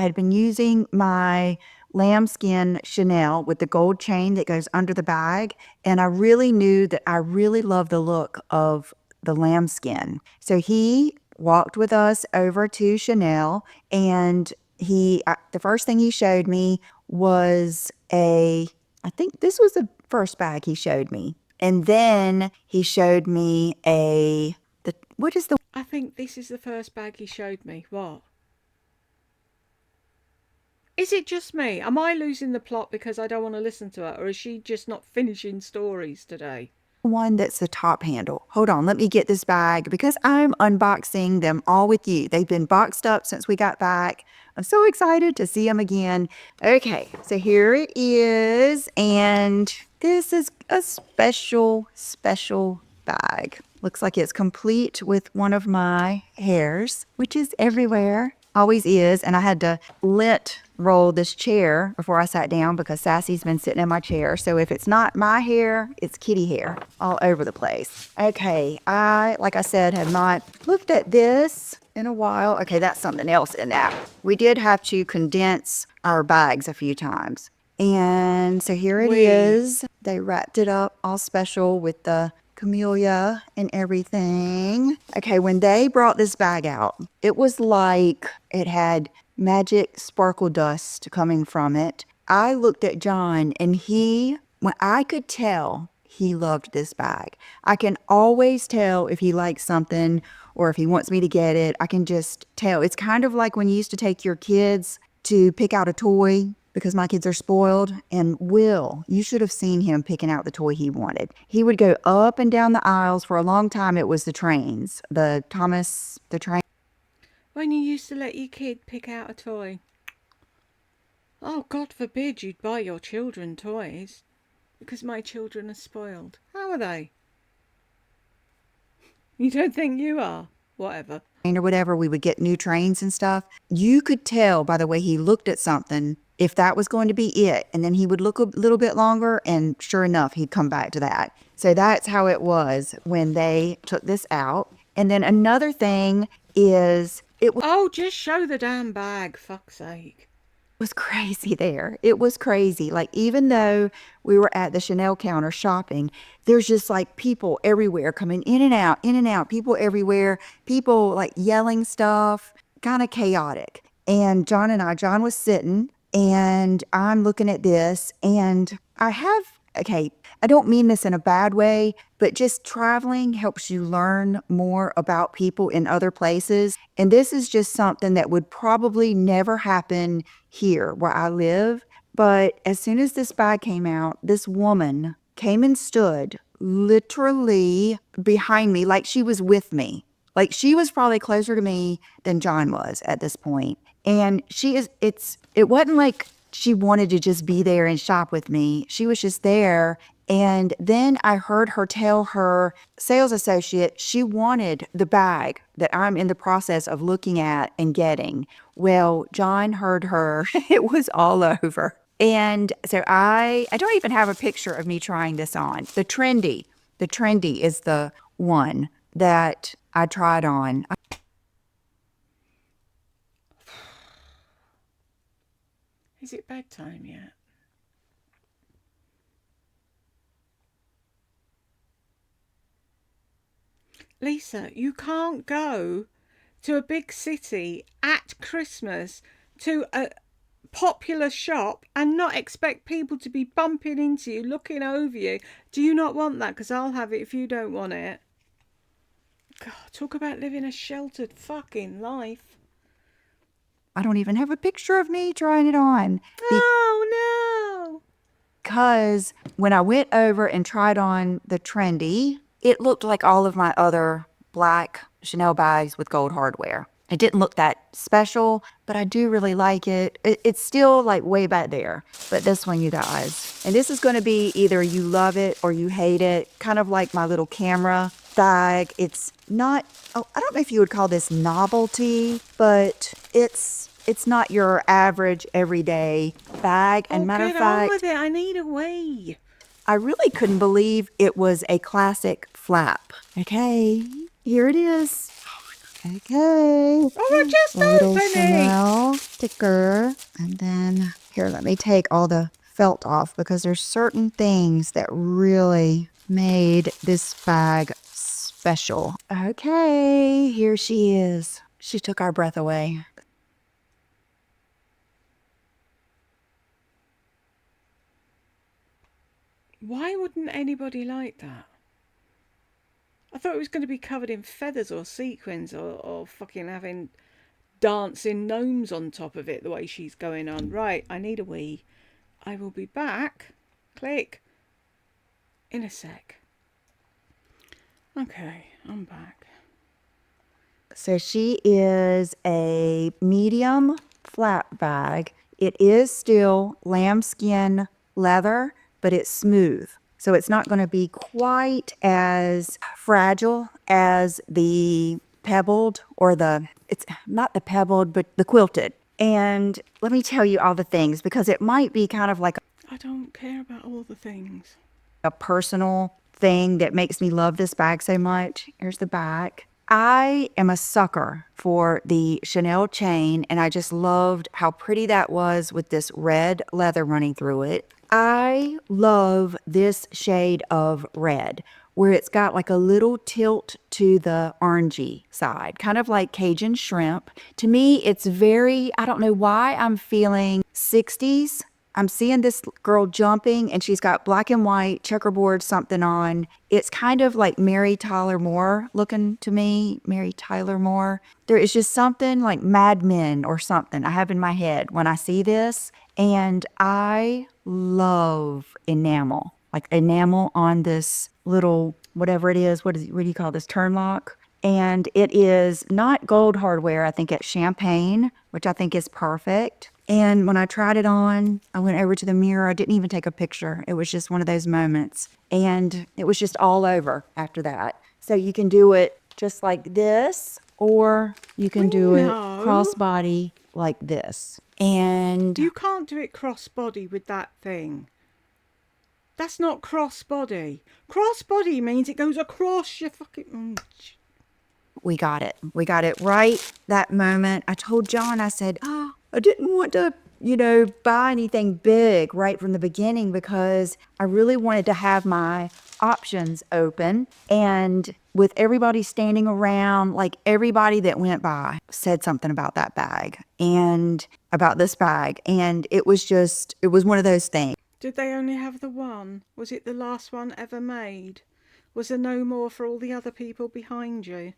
Speaker 2: had been using my lambskin Chanel with the gold chain that goes under the bag, and I really knew that I really love the look of the lambskin. So he walked with us over to Chanel, and the first thing he showed me was I think this was the first bag he showed me. And then he showed me what is the
Speaker 1: I think this is the first bag he showed me. What? Is it just me? Am I losing the plot because I don't want to listen to her, or is she just not finishing stories today?
Speaker 2: one that's the top handle? Hold on, let me get this bag because I'm unboxing them all with you. They've been boxed up since we got back. I'm so excited to see them again. Okay, so here it is, and this is a special, special bag. Looks like it's complete with one of my hairs, which is everywhere. Always is. And I had to lint roll this chair before I sat down because Sassy's been sitting in my chair. So if it's not my hair, it's kitty hair all over the place. Okay, like I said, have not looked at this in a while. Okay, that's something else in that. We did have to condense our bags a few times. And so here it is. They wrapped it up all special with the camellia and everything. Okay, when they brought this bag out, it was like it had magic sparkle dust coming from it. I looked at John and when I could tell he loved this bag. I can always tell if he likes something or if he wants me to get it. I can just tell. It's kind of like when you used to take your kids to pick out a toy because my kids are spoiled. And you should have seen him picking out the toy he wanted. He would go up and down the aisles. For a long time, it was the trains, the train.
Speaker 1: When you used to let your kid pick out a toy. Oh, God forbid you'd buy your children toys. Because my children are spoiled. How are they? You don't think you are? whatever.
Speaker 2: Or whatever, we would get new trains and stuff. You could tell by the way he looked at something if that was going to be it. And then he would look a little bit longer, and sure enough, he'd come back to that. So that's how it was when they took this out. And then another thing is
Speaker 1: Oh, just show the damn bag, fuck's sake.
Speaker 2: was crazy there. It was crazy. Like, even though we were at the Chanel counter shopping, there's just like people everywhere coming in and out, people everywhere, people like yelling stuff, kind of chaotic. And John was sitting, and I'm looking at this, and okay, I don't mean this in a bad way, but just traveling helps you learn more about people in other places. And this is just something that would probably never happen here where I live. But as soon as this bag came out, this woman came and stood literally behind me, like she was with me. Like, she was probably closer to me than John was at this point. And it wasn't like she wanted to just be there and shop with me. She was just there. And then I heard her tell her sales associate she wanted the bag that I'm in the process of looking at and getting. Well, John heard her. It was all over. And so I don't even have a picture of me trying this on. The trendy is the one that I tried on.
Speaker 1: Is it bedtime yet? Lisa, you can't go to a big city at Christmas to a popular shop and not expect people to be bumping into you, looking over you. Do you not want that? Because I'll have it if you don't want it. God, talk about living a sheltered fucking life.
Speaker 2: I don't even have a picture of me trying it on.
Speaker 1: Oh, no.
Speaker 2: Because when I went over and tried on the trendy, it looked like all of my other black Chanel bags with gold hardware. It didn't look that special, but I do really like it. It's still like way back there. But this one, you guys. And this is going to be either you love it or you hate it. Kind of like my little camera bag. It's not, I don't know if you would call this novelty, but it's not your average everyday bag. And matter of
Speaker 1: get on
Speaker 2: fact,
Speaker 1: with it. I need a wee.
Speaker 2: I really couldn't believe it was a classic flap. Okay, here it is. Okay.
Speaker 1: Oh, just
Speaker 2: Little
Speaker 1: open it.
Speaker 2: Chanel sticker. And then, here, let me take all the felt off because there's certain things that really made this bag special. Okay, here she is. She took our breath away.
Speaker 1: Why wouldn't anybody like that? I thought it was going to be covered in feathers or sequins or fucking having dancing gnomes on top of it the way she's going on. Right, I need a wee. I will be back. Click. In a sec. Okay, I'm back.
Speaker 2: So she is a medium flat bag. It is still lambskin leather, but it's smooth. So it's not going to be quite as fragile as the pebbled it's not the pebbled, but the quilted. And let me tell you all the things because it might be kind of like
Speaker 1: I don't care about all the things.
Speaker 2: a personal thing that makes me love this bag so much. Here's the back. I am a sucker for the Chanel chain, and I just loved how pretty that was with this red leather running through it. I love this shade of red where it's got like a little tilt to the orangey side, kind of like Cajun shrimp. To me, it's I don't know why I'm feeling 60s. I'm seeing this girl jumping and she's got black and white checkerboard something on. It's kind of like Mary Tyler Moore looking to me. Mary Tyler Moore. There is just something like Mad Men or something I have in my head when I see this. And I love enamel. Like enamel on this little, whatever it is. What do you call this? Turn lock. And it is not gold hardware. I think it's champagne, which I think is perfect. And when I tried it on, I went over to the mirror. I didn't even take a picture. It was just one of those moments. And it was just all over after that. So you can do it just like this, or you can do it
Speaker 1: No.
Speaker 2: crossbody like this. And
Speaker 1: You can't do it crossbody with that thing. That's not crossbody. Crossbody means it goes across your fucking.
Speaker 2: we got it. We got it right that moment. I told John, I said, I didn't want to, buy anything big right from the beginning because I really wanted to have my options open. And with everybody standing around, like everybody that went by said something about that bag and about this bag. And it was one of those things.
Speaker 1: Did they only have the one? Was it the last one ever made? Was there no more for all the other people behind you?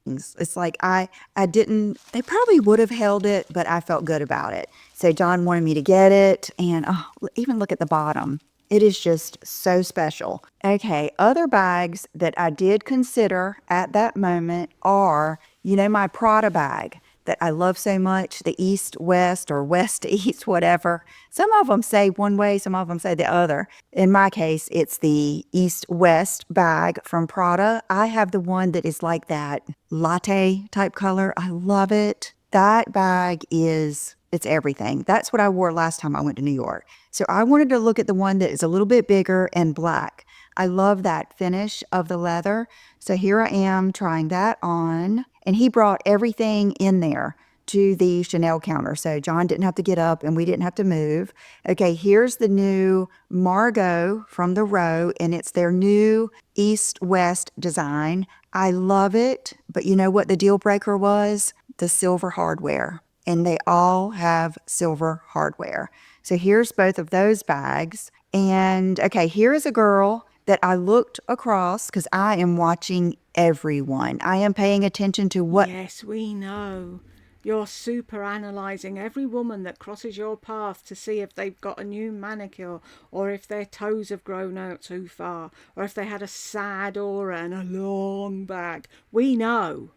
Speaker 2: It's like I didn't, they probably would have held it, but I felt good about it. So John wanted me to get it. And even look at the bottom. It is just so special. Okay, other bags that I did consider at that moment are, my Prada bag that I love so much, the East West or West to East, whatever. Some of them say one way, some of them say the other. In my case, it's the East West bag from Prada. I have the one that is like that latte type color. I love it. That bag it's everything. That's what I wore last time I went to New York. So I wanted to look at the one that is a little bit bigger and black. I love that finish of the leather. So here I am trying that on. And he brought everything in there to the Chanel counter. So John didn't have to get up and we didn't have to move. Okay, here's the new Margot from the Row, and it's their new East-West design. I love it, but you know what the deal breaker was? The silver hardware. And they all have silver hardware. So here's both of those bags. And okay, here is a girl that I looked across because I am watching everyone. I am paying attention to what.
Speaker 1: Yes, we know. You're super analysing every woman that crosses your path to see if they've got a new manicure or if their toes have grown out too far or if they had a sad aura and a long bag. We know.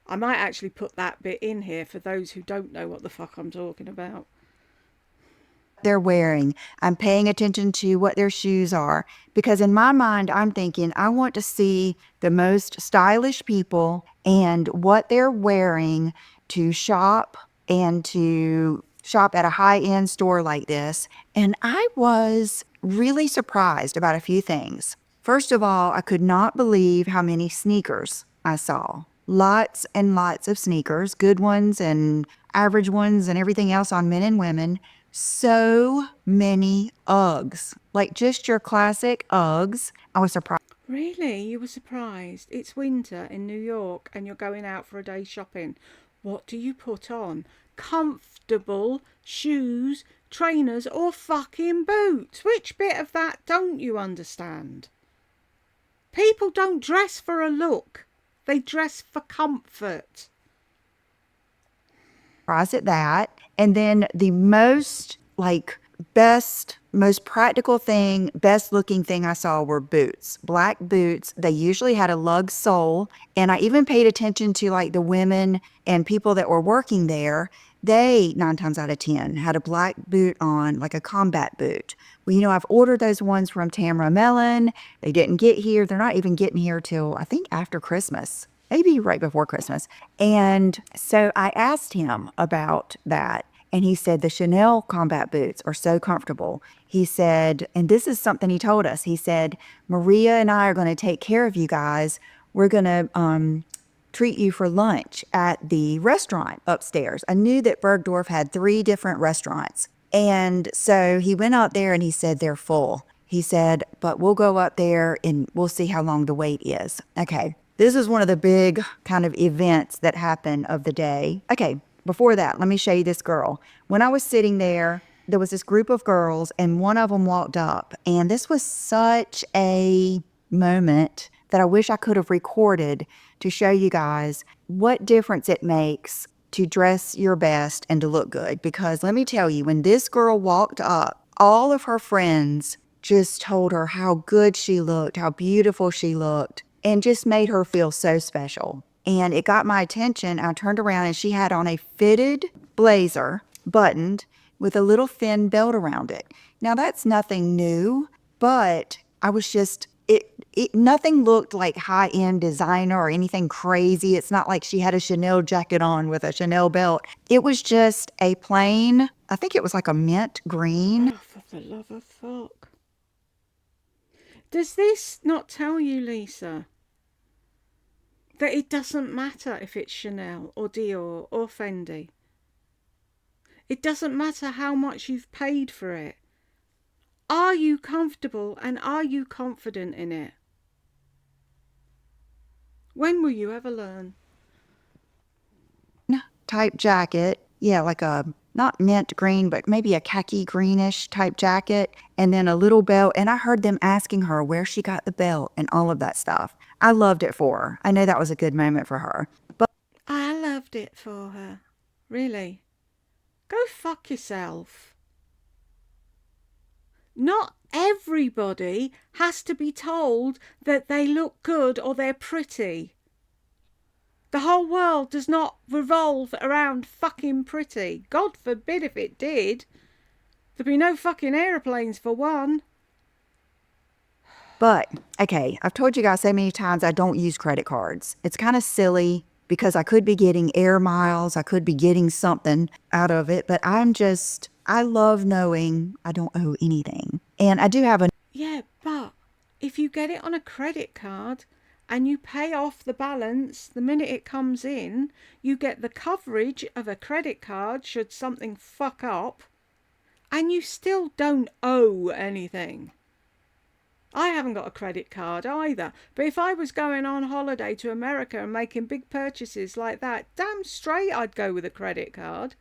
Speaker 1: I might actually put that bit in here for those who don't know what the fuck I'm talking about.
Speaker 2: They're wearing. I'm paying attention to what their shoes are because in my mind, I'm thinking I want to see the most stylish people and what they're wearing to shop and to shop at a high-end store like this. And I was really surprised about a few things. First of all, I could not believe how many sneakers I saw. Lots and lots of sneakers, good ones and average ones and everything else on men and women. So many Uggs, like just your classic Uggs. I was surprised.
Speaker 1: Really? You were surprised? It's winter in New York and you're going out for a day shopping. What do you put on? Comfortable shoes, trainers, or fucking boots? Which bit of that don't you understand? People don't dress for a look, they dress for comfort.
Speaker 2: At that. And then the most practical thing, best looking thing I saw were boots, black boots. They usually had a lug sole. And I even paid attention to like the women and people that were working there. They, 9 times out of 10, had a black boot on, like a combat boot. Well, I've ordered those ones from Tamara Mellon. They didn't get here. They're not even getting here till I think after Christmas. Maybe right before Christmas. And so I asked him about that. And he said the Chanel combat boots are so comfortable. He said, and this is something he told us. He said, Maria and I are going to take care of you guys. We're going to treat you for lunch at the restaurant upstairs. I knew that Bergdorf had 3 different restaurants. And so he went out there and he said, they're full. He said, but we'll go up there and we'll see how long the wait is. Okay. This is one of the big kind of events that happened of the day. Okay, before that, let me show you this girl. When I was sitting there, there was this group of girls and one of them walked up. And this was such a moment that I wish I could have recorded to show you guys what difference it makes to dress your best and to look good. Because let me tell you, when this girl walked up, all of her friends just told her how good she looked, how beautiful she looked, and just made her feel so special. And it got my attention. I turned around and she had on a fitted blazer, buttoned, with a little thin belt around it. Now that's nothing new, but I was just, nothing looked like high-end designer or anything crazy. It's not like she had a Chanel jacket on with a Chanel belt. It was just a plain, I think it was like a mint green.
Speaker 1: Oh, for the love of fuck. Does this not tell you, Lisa, that it doesn't matter if it's Chanel or Dior or Fendi? It doesn't matter how much you've paid for it. Are you comfortable and are you confident in it? When will you ever learn?
Speaker 2: Type jacket. Yeah, like a not mint green, but maybe a khaki greenish type jacket, and then a little belt. And I heard them asking her where she got the belt and all of that stuff. I loved it for her. I know that was a good moment for her. But
Speaker 1: I loved it for her. Really? Go fuck yourself. Not everybody has to be told that they look good or they're pretty. The whole world does not revolve around fucking pretty. God forbid if it did. There'd be no fucking aeroplanes for one.
Speaker 2: okay, I've told you guys so many times I don't use credit cards. It's kind of silly because I could be getting air miles, I could be getting something out of it, but I love knowing I don't owe anything. And I do have a
Speaker 1: Yeah, but if you get it on a credit card and you pay off the balance the minute it comes in, you get the coverage of a credit card should something fuck up, and you still don't owe anything. I haven't got a credit card either, but if I was going on holiday to America and making big purchases like that, damn straight I'd go with a credit card.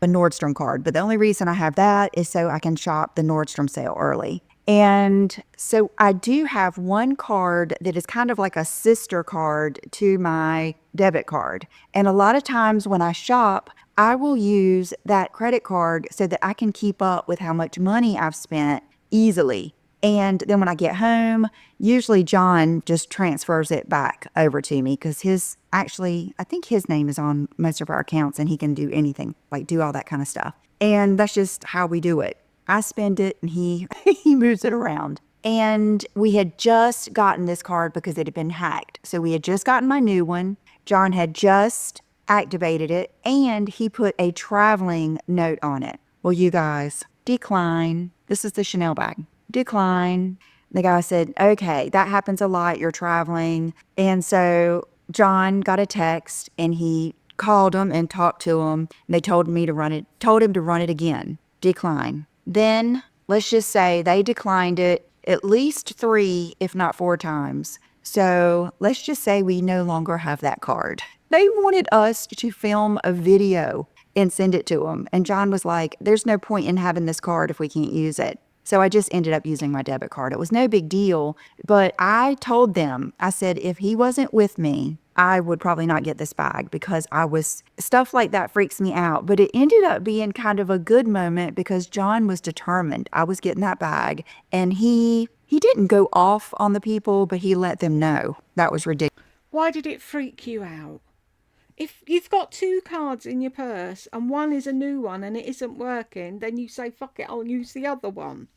Speaker 2: Nordstrom card, but the only reason I have that is so I can shop the Nordstrom sale early. And so I do have one card that is kind of like a sister card to my debit card. And a lot of times when I shop, I will use that credit card so that I can keep up with how much money I've spent easily. And then when I get home, usually John just transfers it back over to me because I think his name is on most of our accounts and he can do anything, like do all that kind of stuff. And that's just how we do it. I spend it and he he moves it around. And we had just gotten this card because it had been hacked. So we had just gotten my new one. John had just activated it and he put a traveling note on it. Well, you guys, decline. This is the Chanel bag. Decline. The guy said, okay, that happens a lot. You're traveling. And so John got a text and he called him and talked to him. And they told him to run it again. Decline. Then let's just say they declined it at least 3, if not 4 times. So let's just say we no longer have that card. They wanted us to film a video and send it to them. And John was like, there's no point in having this card if we can't use it. So I just ended up using my debit card. It was no big deal, but I told them, I said, if he wasn't with me, I would probably not get this bag because stuff like that freaks me out. But it ended up being kind of a good moment because John was determined I was getting that bag and he didn't go off on the people, but he let them know. That was ridiculous.
Speaker 1: Why did it freak you out? If you've got 2 cards in your purse and one is a new one and it isn't working, then you say, fuck it, I'll use the other one.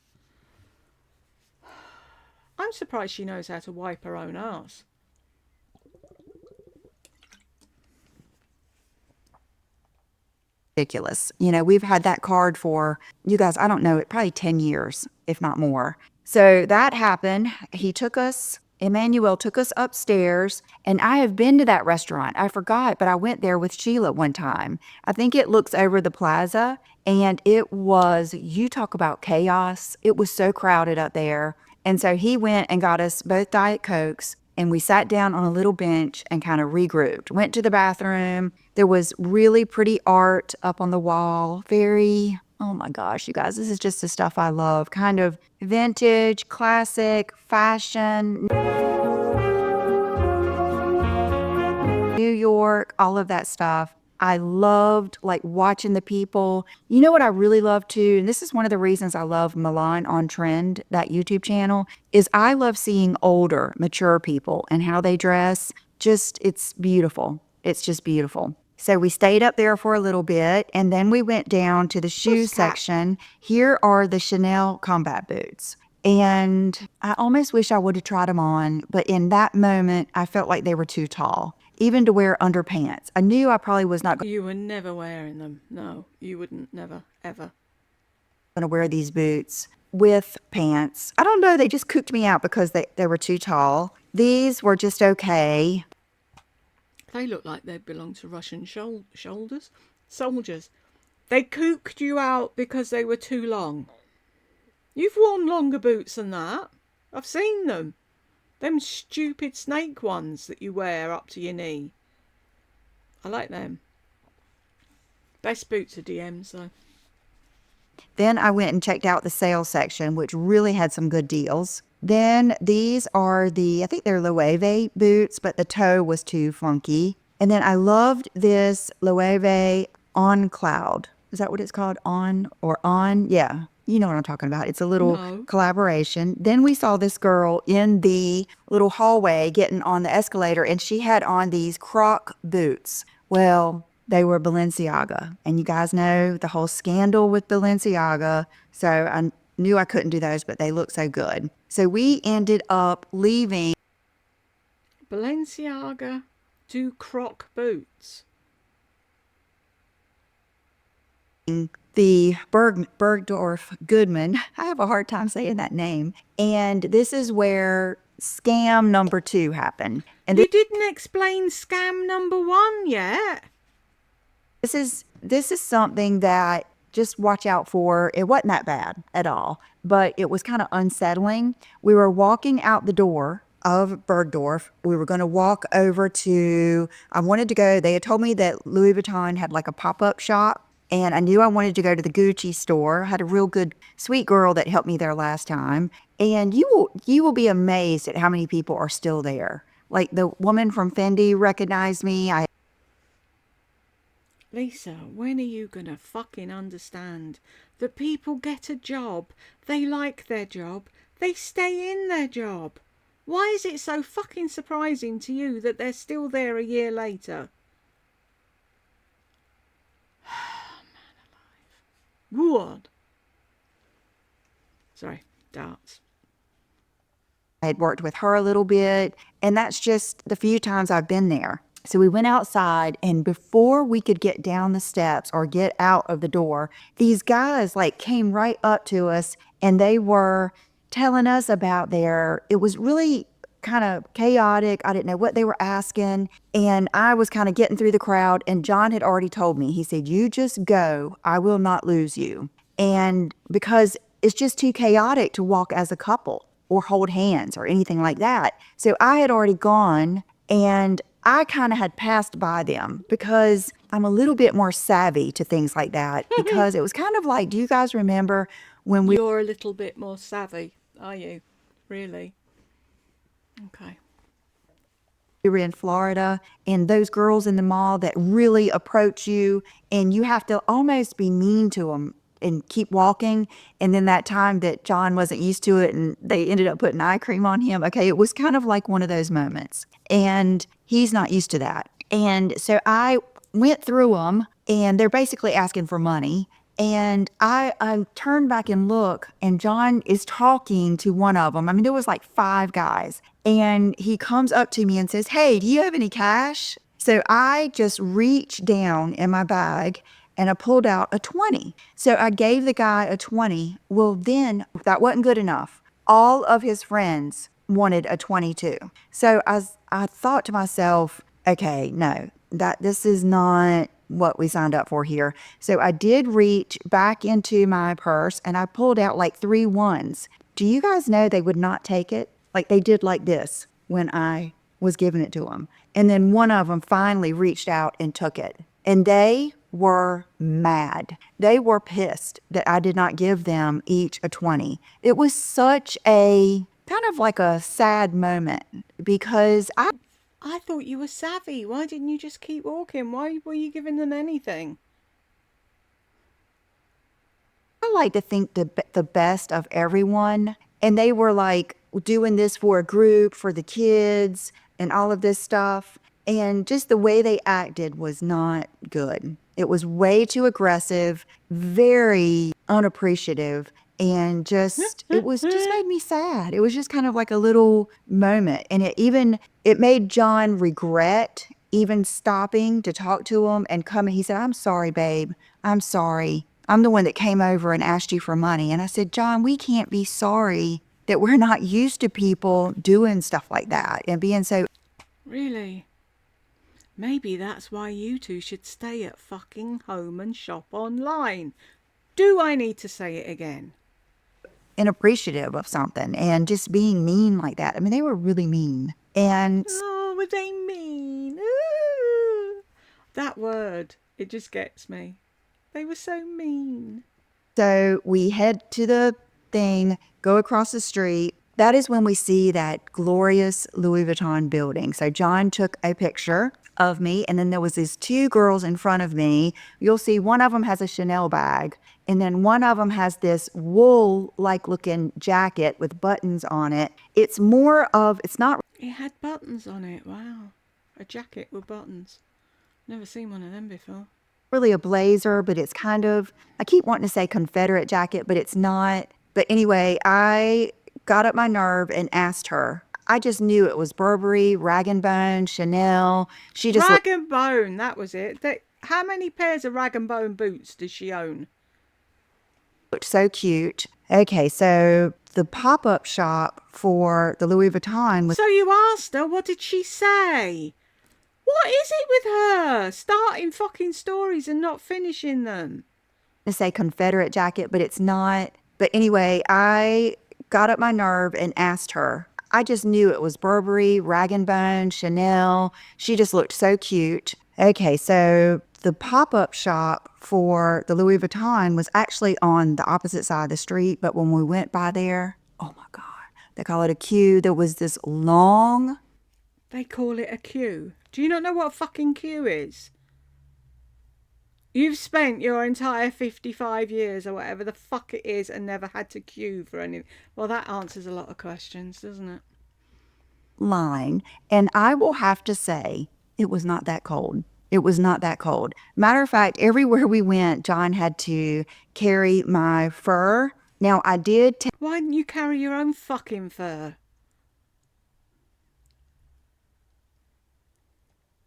Speaker 1: I'm surprised she knows how to wipe her own arse.
Speaker 2: Ridiculous. You know, we've had that card for, you guys, I don't know, probably 10 years, if not more. So that happened. Emmanuel took us upstairs, and I have been to that restaurant. I forgot, but I went there with Sheila one time. I think it looks over the plaza, and you talk about chaos. It was so crowded up there. And so he went and got us both Diet Cokes, and we sat down on a little bench and kind of regrouped. Went to the bathroom. There was really pretty art up on the wall. Oh my gosh, you guys, this is just the stuff I love. Kind of vintage, classic, fashion, New York, all of that stuff. I loved like watching the people. You know what I really love too, and this is one of the reasons I love Milan on Trend, that YouTube channel, is I love seeing older, mature people and how they dress. It's beautiful. It's just beautiful. So we stayed up there for a little bit and then we went down to the shoe section. Here are the Chanel combat boots. And I almost wish I would have tried them on, but in that moment, I felt like they were too tall, even to wear underpants. I knew I probably was not
Speaker 1: You were never wearing them. No, you wouldn't. Never, ever.
Speaker 2: going to wear these boots with pants. I don't know. They just cooked me out because they were too tall. These were just okay.
Speaker 1: They look like they belong to Russian soldiers. They cooked you out because they were too long. You've worn longer boots than that. I've seen them. Them stupid snake ones that you wear up to your knee. I like them. Best boots are DMs though.
Speaker 2: Then I went and checked out the sales section, which really had some good deals. Then these are I think they're Loewe boots, but the toe was too funky. And then I loved this Loewe On Cloud. Is that what it's called? On or On? Yeah. You know what I'm talking about. It's a little collaboration. Then we saw this girl in the little hallway getting on the escalator, and she had on these Croc boots. Well, they were Balenciaga. And you guys know the whole scandal with Balenciaga. So I knew I couldn't do those, but they look so good. So we ended up leaving
Speaker 1: Balenciaga do Croc boots.
Speaker 2: The Bergdorf Goodman. I have a hard time saying that name. And this is where scam number 2 happened. And
Speaker 1: you didn't explain scam number 1 yet.
Speaker 2: This is something that just watch out for. It wasn't that bad at all, but it was kind of unsettling. We were walking out the door of Bergdorf. We were going to walk over to, I wanted to go, they had told me that Louis Vuitton had like a pop-up shop. And I knew I wanted to go to the Gucci store. I had a real good, sweet girl that helped me there last time. And you will be amazed at how many people are still there. Like the woman from Fendi recognized me.
Speaker 1: Lisa, when are you gonna fucking understand that people get a job, they like their job, they stay in their job? Why is it so fucking surprising to you that they're still there a year later? What? Sorry, darts.
Speaker 2: I had worked with her a little bit, and that's just the few times I've been there. So we went outside, and before we could get down the steps or get out of the door, these guys like came right up to us, and they were telling us about it was really kind of chaotic. I didn't know what they were asking, and I was kind of getting through the crowd, and John had already told me, he said, "You just go, I will not lose you." And because it's just too chaotic to walk as a couple or hold hands or anything like that. So I had already gone, and I kind of had passed by them because I'm a little bit more savvy to things like that, because it was kind of like, do you guys remember when
Speaker 1: You're a little bit more savvy, are you? Really? Okay.
Speaker 2: we were in Florida, and those girls in the mall that really approach you, and you have to almost be mean to them and keep walking. And then that time that John wasn't used to it and they ended up putting eye cream on him. Okay, it was kind of like one of those moments. And he's not used to that. And so I went through them, and they're basically asking for money. And I turned back and look, and John is talking to one of them. I mean, there was like 5 guys. And he comes up to me and says, "Hey, do you have any cash?" So I just reached down in my bag and I pulled out a 20. So I gave the guy a 20. Well, then that wasn't good enough. All of his friends wanted a 22. So I thought to myself, okay, no, this is not what we signed up for here. So I did reach back into my purse and I pulled out like 3 ones. Do you guys know they would not take it? Like they did like this when I was giving it to them. And then one of them finally reached out and took it. And they were mad. They were pissed that I did not give them each a 20. It was such a kind of like a sad moment because
Speaker 1: I thought you were savvy. Why didn't you just keep walking? Why were you giving them anything?
Speaker 2: I like to think the best of everyone. And they were like doing this for a group, for the kids, and all of this stuff. And just the way they acted was not good. It was way too aggressive, very unappreciative. and just it was just made me sad. It was just kind of like a little moment, and it made John regret even stopping to talk to him and coming. He said, "I'm sorry, babe. I'm sorry. I'm the one that came over and asked you for money." And I said, "John, we can't be sorry that we're not used to people doing stuff like that and being so
Speaker 1: Really? Maybe that's why you two should stay at fucking home and shop online. Do I need to say it again?
Speaker 2: inappreciative of something and just being mean like that." I mean, they were really mean. And
Speaker 1: Oh, were they mean? Ooh. That word, it just gets me. They were so mean.
Speaker 2: so we head to the thing, go across the street. That is when we see that glorious Louis Vuitton building. So John took a picture of me, and then there was these two girls in front of me. You'll see one of them has a Chanel bag, and then one of them has this wool-like looking jacket with buttons on it. It's not
Speaker 1: It had buttons on it. Wow. A jacket with buttons. Never seen one of them before.
Speaker 2: really a blazer, but it's kind of, I keep wanting to say Confederate jacket, but it's not. But anyway, I got up my nerve and asked her. I just knew it was Burberry, Rag & Bone, Chanel. She just
Speaker 1: Rag and Bone, that was it. How many pairs of Rag and Bone boots does she own?
Speaker 2: looked so cute. Okay, so the pop-up shop for the Louis Vuitton was
Speaker 1: So you asked her, what did she say? What is it with her? Starting fucking stories and not finishing them.
Speaker 2: to say Confederate jacket, but it's not. But anyway, I got up my nerve and asked her. I just knew it was Burberry, Rag & Bone, Chanel. She just looked so cute. Okay, so the pop-up shop for the Louis Vuitton was actually on the opposite side of the street, but when we went by there, oh my God, they call it a queue. There was this long,
Speaker 1: They call it a queue. Do you not know what a fucking queue is? You've spent your entire 55 years or whatever the fuck it is and never had to queue for anything. Well, that answers a lot of questions, doesn't it?
Speaker 2: line, and I will have to say it was not that cold. It was not that cold. Matter of fact, everywhere we went, John had to carry my fur. Now, I did
Speaker 1: Why didn't you carry your own fucking fur?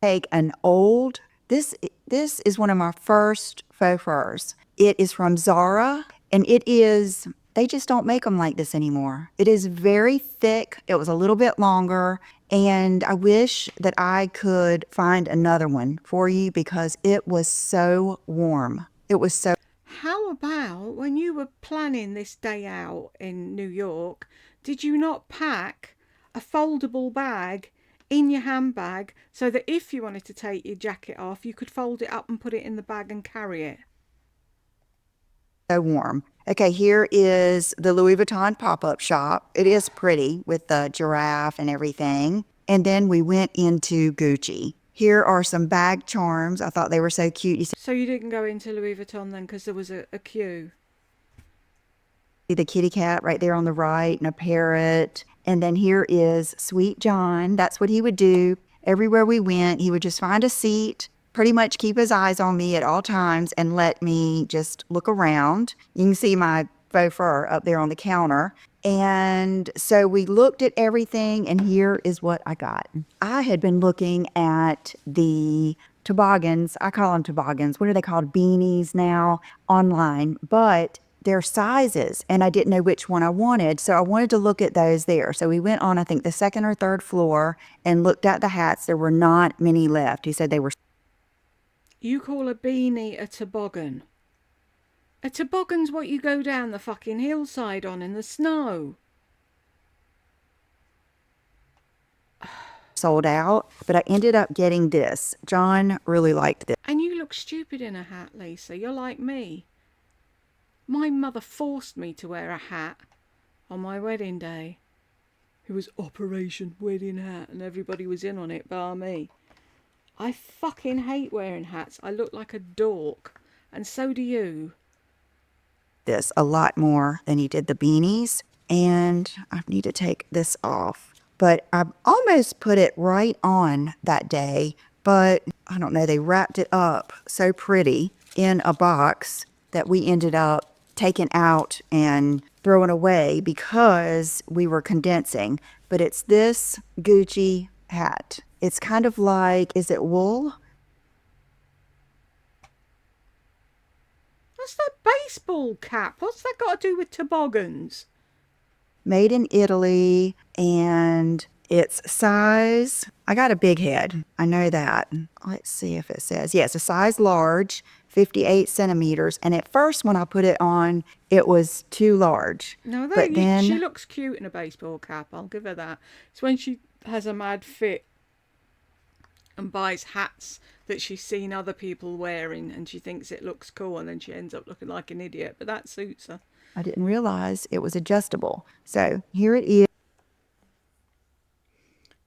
Speaker 2: take an old, this is one of my first faux furs. It is from Zara, and they just don't make them like this anymore. It is very thick. It was a little bit longer, and I wish that I could find another one for you because it was so warm. It was so
Speaker 1: How about when you were planning this day out in New York, did you not pack a foldable bag in your handbag so that if you wanted to take your jacket off, you could fold it up and put it in the bag and carry it?
Speaker 2: warm. Okay, here is the Louis Vuitton pop-up shop. It is pretty with the giraffe and everything. And then we went into Gucci. Here are some bag charms. I thought they were so cute. You
Speaker 1: So you didn't go into Louis Vuitton then because there was a queue?
Speaker 2: see the kitty cat right there on the right and a parrot. And then here is Sweet John. That's what he would do. Everywhere we went, he would just find a seat, pretty much keep his eyes on me at all times and let me just look around. You can see my faux fur up there on the counter. And so we looked at everything, and here is what I got. I had been looking at the toboggans. I call them toboggans. What are they called? Beanies now online. But their sizes, and I didn't know which one I wanted, so I wanted to look at those there. So we went on, I think, the second or third floor and looked at the hats. There were not many left. He said they were.
Speaker 1: You call a beanie a toboggan? A toboggan's what you go down the fucking hillside on in the snow.
Speaker 2: Sold out, but I ended up getting this. John really liked this.
Speaker 1: And you look stupid in a hat, Lisa. You're like me. My mother forced me to wear a hat on my wedding day. It was Operation Wedding Hat and everybody was in on it bar me. I fucking hate wearing hats. I look like a dork. And so do you.
Speaker 2: This a lot more than he did the beanies, and I need to take this off. But I almost put it right on that day, but I don't know, they wrapped it up so pretty in a box that we ended up taken out and thrown away because we were condensing. But it's this Gucci hat. It's kind of like, is it wool?
Speaker 1: What's that baseball cap? What's that got to do with toboggans?
Speaker 2: Made in Italy, and its size, I got a big head. I know that. Let's see if it says. Yeah, it's a size large, 58 centimeters. And at first, when I put it on, it was too large.
Speaker 1: No,
Speaker 2: But then
Speaker 1: she looks cute in a baseball cap. I'll give her that. It's when she has a mad fit and buys hats that she's seen other people wearing and she thinks it looks cool, and then she ends up looking like an idiot. But that suits her.
Speaker 2: I didn't realize it was adjustable. So here it is.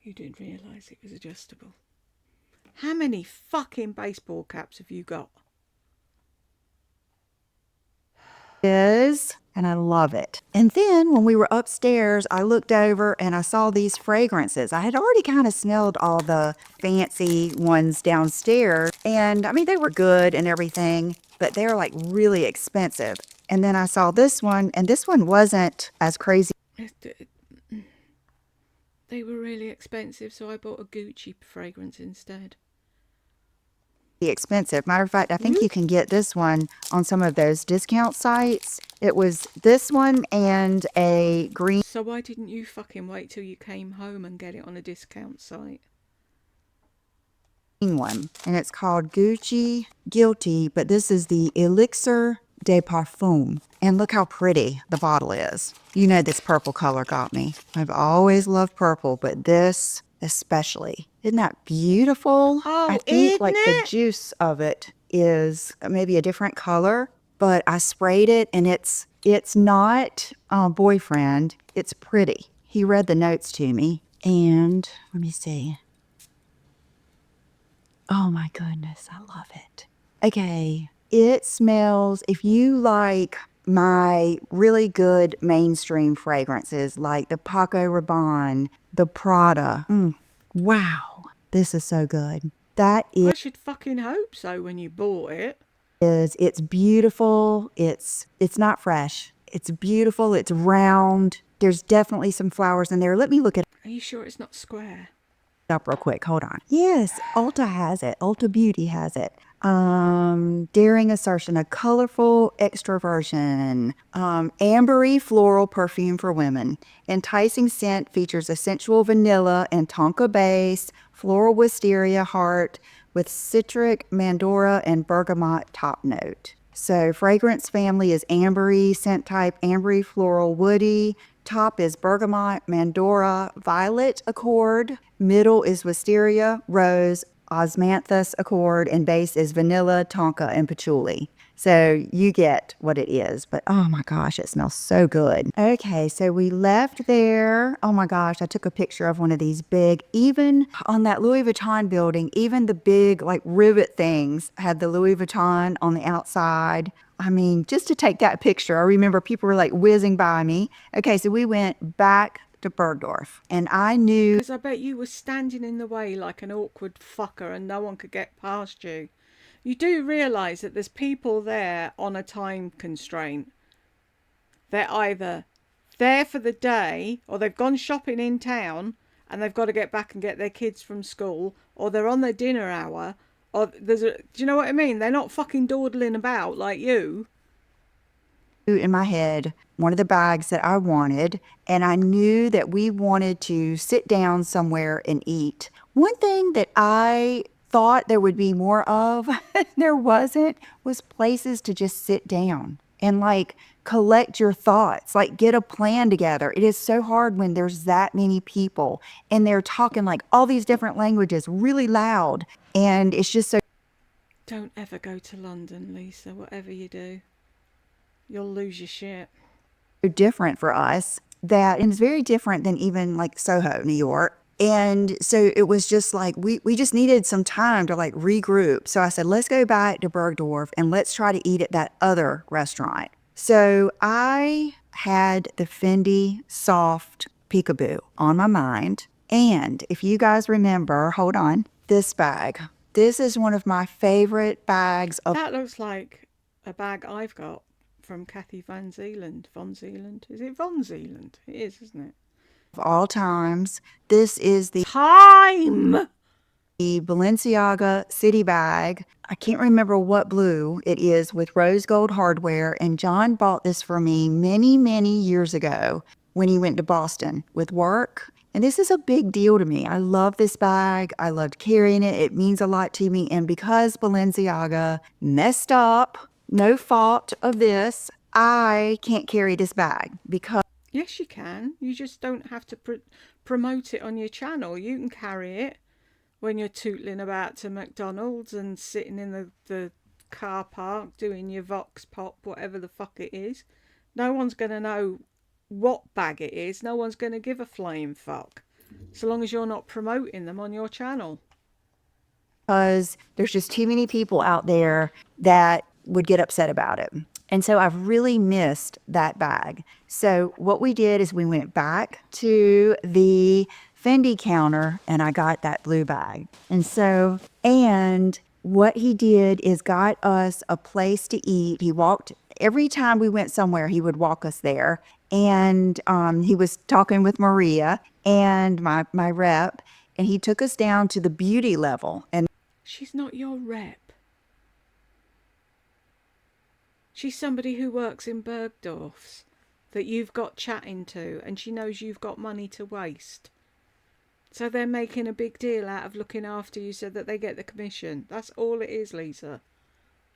Speaker 1: You didn't realise it was adjustable. How many fucking baseball caps have you got?
Speaker 2: And I love it. And then when we were upstairs, I looked over and I saw these fragrances. I had already kind of smelled all the fancy ones downstairs. And I mean, they were good and everything, but they're like really expensive. And then I saw this one, and this one wasn't as crazy.
Speaker 1: They were really expensive, so I bought a Gucci fragrance instead.
Speaker 2: Expensive. Matter of fact, I think you can get this one on some of those discount sites. It was this one and a green.
Speaker 1: So why didn't you fucking wait till you came home and get it on a discount site?
Speaker 2: One, and it's called Gucci Guilty, but this is the Elixir de Parfum. And look how pretty the bottle is. You know, this purple color got me. I've always loved purple, but this especially. Isn't that beautiful?
Speaker 1: Oh,
Speaker 2: I think like
Speaker 1: isn't
Speaker 2: the
Speaker 1: it?
Speaker 2: juice of it is maybe a different color, but I sprayed it and it's not boyfriend. It's pretty. He read the notes to me, and let me see. Oh my goodness, I love it. Okay, it smells, if you like my really good mainstream fragrances like the Paco Rabanne, the Prada. Wow, this is so good. That
Speaker 1: I should fucking hope so when you bought it.
Speaker 2: it's beautiful. It's not fresh. It's beautiful. It's round. There's definitely some flowers in there. Let me look it
Speaker 1: Are you sure it's not square?
Speaker 2: up real quick. Hold on. Yes, Ulta has it. Ulta Beauty has it. Daring assertion, a colorful extroversion. Ambery floral perfume for women. Enticing scent features a sensual vanilla and tonka base, floral wisteria heart with citric, mandora, and bergamot top note. So fragrance family is ambery, scent type ambery, floral, woody. Top is bergamot, mandora, violet accord. Middle is wisteria, rose, osmanthus accord, and base is vanilla, tonka, and patchouli. So you get what it is, but oh my gosh, it smells so good. Okay, so we left there. Oh my gosh, I took a picture of one of these big, even on that Louis Vuitton building, even the big like rivet things had the Louis Vuitton on the outside. I mean, just to take that picture, I remember people were like whizzing by me. Okay, so we went back to Bergdorf, and I knew.
Speaker 1: Because I bet you were standing in the way like an awkward fucker and no one could get past you. You do realise that there's people there on a time constraint. They're either there for the day, or they've gone shopping in town and they've got to get back and get their kids from school, or they're on their dinner hour, or do you know what I mean? They're not fucking dawdling about like you.
Speaker 2: In my head one of the bags that I wanted, and I knew that we wanted to sit down somewhere and eat. One thing that I thought there would be more of, there wasn't, was places to just sit down and like collect your thoughts, like get a plan together. It is so hard when there's that many people and they're talking like all these different languages really loud, and it's just so.
Speaker 1: Don't ever go to London, Lisa, whatever you do. You'll lose your shit.
Speaker 2: Different for us, that, and it's very different than even like Soho, New York. And so it was just like we just needed some time to like regroup. So I said, let's go back to Bergdorf and let's try to eat at that other restaurant. So I had the Fendi Soft Peekaboo on my mind. And if you guys remember, hold on, this bag. This is one of my favorite bags of.
Speaker 1: That looks like a bag I've got. from Kathy Van Zeeland. Von Zeeland? Is it Von Zeeland? It is, isn't it?
Speaker 2: Of all times, this is the
Speaker 1: Time!
Speaker 2: Balenciaga City bag. I can't remember what blue it is with rose gold hardware. And John bought this for me many, many years ago when he went to Boston with work. And this is a big deal to me. I love this bag. I loved carrying it. It means a lot to me. And because Balenciaga messed up, no fault of this, I can't carry this bag because
Speaker 1: Yes, you can. You just don't have to promote it on your channel. You can carry it when you're tootling about to McDonald's and sitting in the car park doing your Vox Pop, whatever the fuck it is. No one's going to know what bag it is. No one's going to give a flying fuck. So long as you're not promoting them on your channel.
Speaker 2: there's just too many people out there that would get upset about it. And so I've really missed that bag. So what we did is we went back to the Fendi counter and I got that blue bag. And what he did is got us a place to eat. He walked, every time we went somewhere, he would walk us there. And he was talking with Maria and my rep, and he took us down to the beauty level. And
Speaker 1: She's not your rep. She's somebody who works in Bergdorf's that you've got chatting to, and she knows you've got money to waste. So they're making a big deal out of looking after you so that they get the commission. That's all it is, Lisa.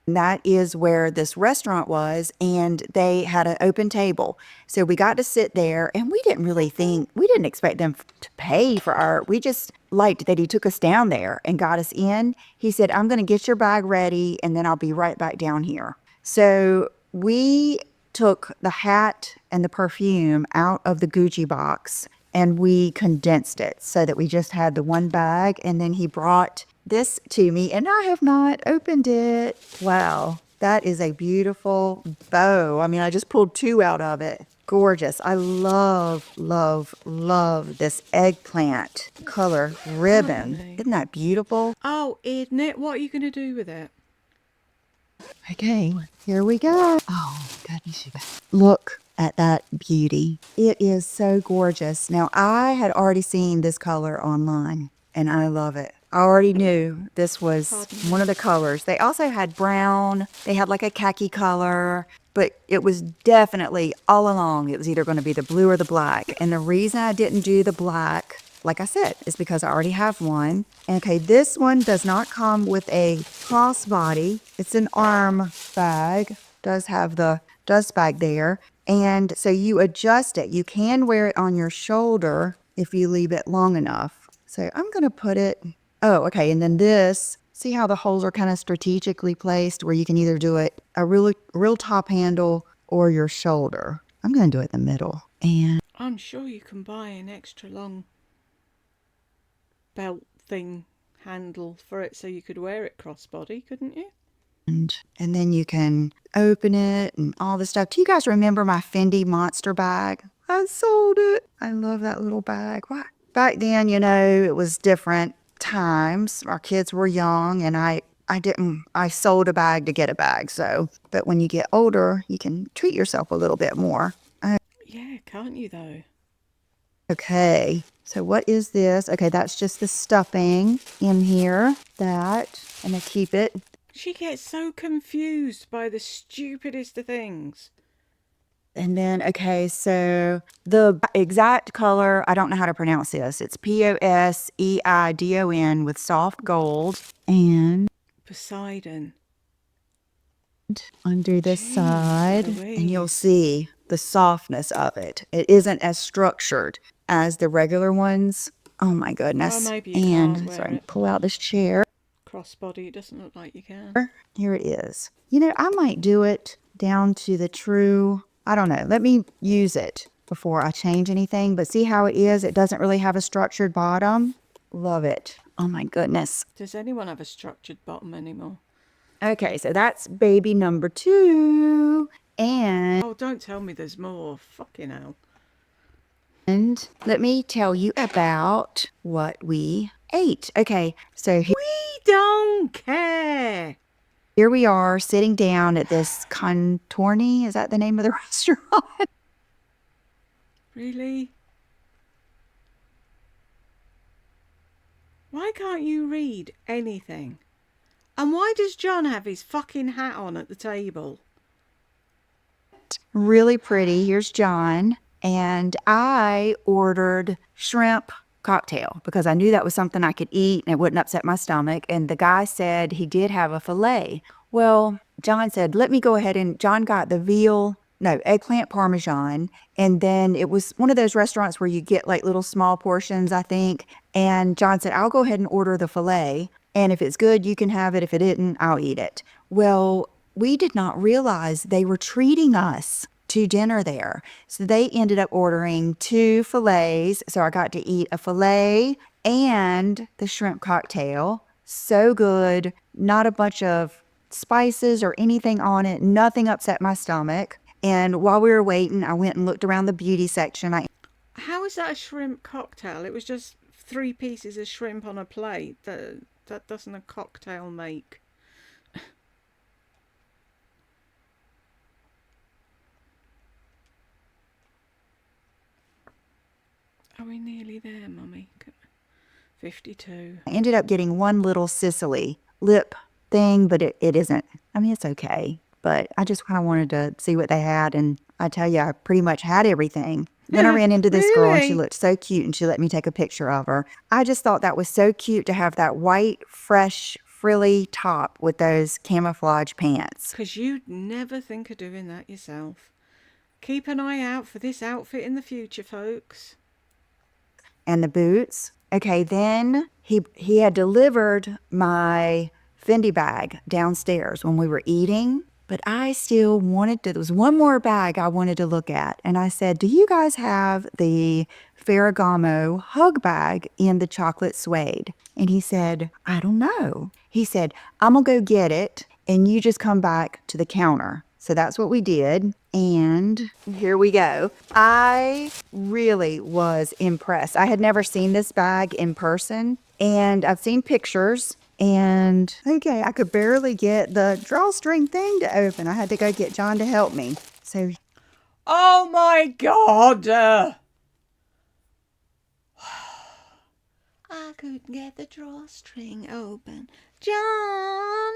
Speaker 2: that is where this restaurant was, and they had an open table. So we got to sit there, and we didn't expect them to pay for we just liked that he took us down there and got us in. He said, I'm going to get your bag ready, and then I'll be right back down here. So we took the hat and the perfume out of the Gucci box and we condensed it so that we just had the one bag. And then he brought this to me and I have not opened it. Wow, that is a beautiful bow. I mean, I just pulled two out of it. Gorgeous. I love, love, love this eggplant color ribbon.
Speaker 1: Lovely.
Speaker 2: Isn't that beautiful?
Speaker 1: Oh, isn't it? What are you going to do with it?
Speaker 2: Okay, here we go. Oh, goodness, you guys. Look at that beauty. It is so gorgeous. Now, I had already seen this color online, and I love it. I already knew this was one of the colors. They also had brown. They had like a khaki color, but it was definitely all along, it was either going to be the blue or the black. And the reason I didn't do the black, like I said, is because I already have one. Okay, this one does not come with a crossbody. It's an arm bag. Does have the dust bag there. And so you adjust it. You can wear it on your shoulder if you leave it long enough. So I'm going to put it, oh, okay. And then this, see how the holes are kind of strategically placed where you can either do it a real top handle or your shoulder. I'm going to do it in the middle. And
Speaker 1: I'm sure you can buy an extra long belt thing handle for it so you could wear it crossbody, couldn't you?
Speaker 2: And then you can open it and all this stuff. Do you guys remember my Fendi Monster bag? I sold it. I love that little bag. Why? Back then, it was different times. Our kids were young and I sold a bag to get a bag. So, but when you get older, you can treat yourself a little bit more.
Speaker 1: Yeah, can't you though?
Speaker 2: Okay, so what is this? Okay, that's just the stuffing in here. I'm gonna keep it.
Speaker 1: She gets so confused by the stupidest of things.
Speaker 2: And then, okay, so the exact color, I don't know how to pronounce this. It's Poseidon with soft gold. And
Speaker 1: Poseidon.
Speaker 2: under this
Speaker 1: Jeez
Speaker 2: side,
Speaker 1: Louise.
Speaker 2: and you'll see the softness of it. It isn't as structured as the regular ones. Oh my goodness.
Speaker 1: Well, maybe you can't wear
Speaker 2: sorry,
Speaker 1: it.
Speaker 2: pull out this chair.
Speaker 1: Crossbody, it doesn't look like you can.
Speaker 2: Here it is. I might do it down to the true, I don't know. Let me use it before I change anything. But see how it is? It doesn't really have a structured bottom. Love it. Oh my goodness.
Speaker 1: Does anyone have a structured bottom anymore?
Speaker 2: Okay, so that's baby number 2. And
Speaker 1: Oh, don't tell me there's more. Fucking hell.
Speaker 2: let me tell you about what we ate. Okay, so
Speaker 1: We don't care.
Speaker 2: Here we are sitting down at this Contorni. Is that the name of the restaurant?
Speaker 1: Really? Why can't you read anything? And why does John have his fucking hat on at the table?
Speaker 2: Really pretty. Here's John. And I ordered shrimp cocktail because I knew that was something I could eat and it wouldn't upset my stomach. And the guy said he did have a filet. Well, John said, let me go ahead, and John got the eggplant parmesan. And then it was one of those restaurants where you get like little small portions, I think. And John said, I'll go ahead and order the filet. And if it's good, you can have it. If it isn't, I'll eat it. Well, we did not realize they were treating us to dinner there. So they ended up ordering 2 fillets. So I got to eat a fillet and the shrimp cocktail. So good. Not a bunch of spices or anything on it. Nothing upset my stomach. And while we were waiting, I went and looked around the beauty section.
Speaker 1: How is that a shrimp cocktail? It was just 3 pieces of shrimp on a plate. That doesn't a cocktail make. Are we nearly there, Mummy? 52.
Speaker 2: I ended up getting one little Sicily lip thing, but it isn't. I mean, it's okay. But I just kind of wanted to see what they had. And I tell you, I pretty much had everything. Then I ran into this girl and she
Speaker 1: Really?
Speaker 2: looked so cute and she let me take a picture of her. I just thought that was so cute to have that white, fresh, frilly top with those camouflage pants.
Speaker 1: 'Cause you'd never think of doing that yourself. Keep an eye out for this outfit in the future, folks.
Speaker 2: And the boots. Okay, then he had delivered my Fendi bag downstairs when we were eating, but I still wanted to, there was one more bag I wanted to look at. And I said, do you guys have the Ferragamo hug bag in the chocolate suede? And he said, I don't know. He said, I'm gonna go get it and you just come back to the counter. So that's what we did. And here we go. I really was impressed. I had never seen this bag in person, and I've seen pictures. And okay, I could barely get the drawstring thing to open. I had to go get John to help me. So,
Speaker 1: Oh my God! I couldn't get the drawstring open. John!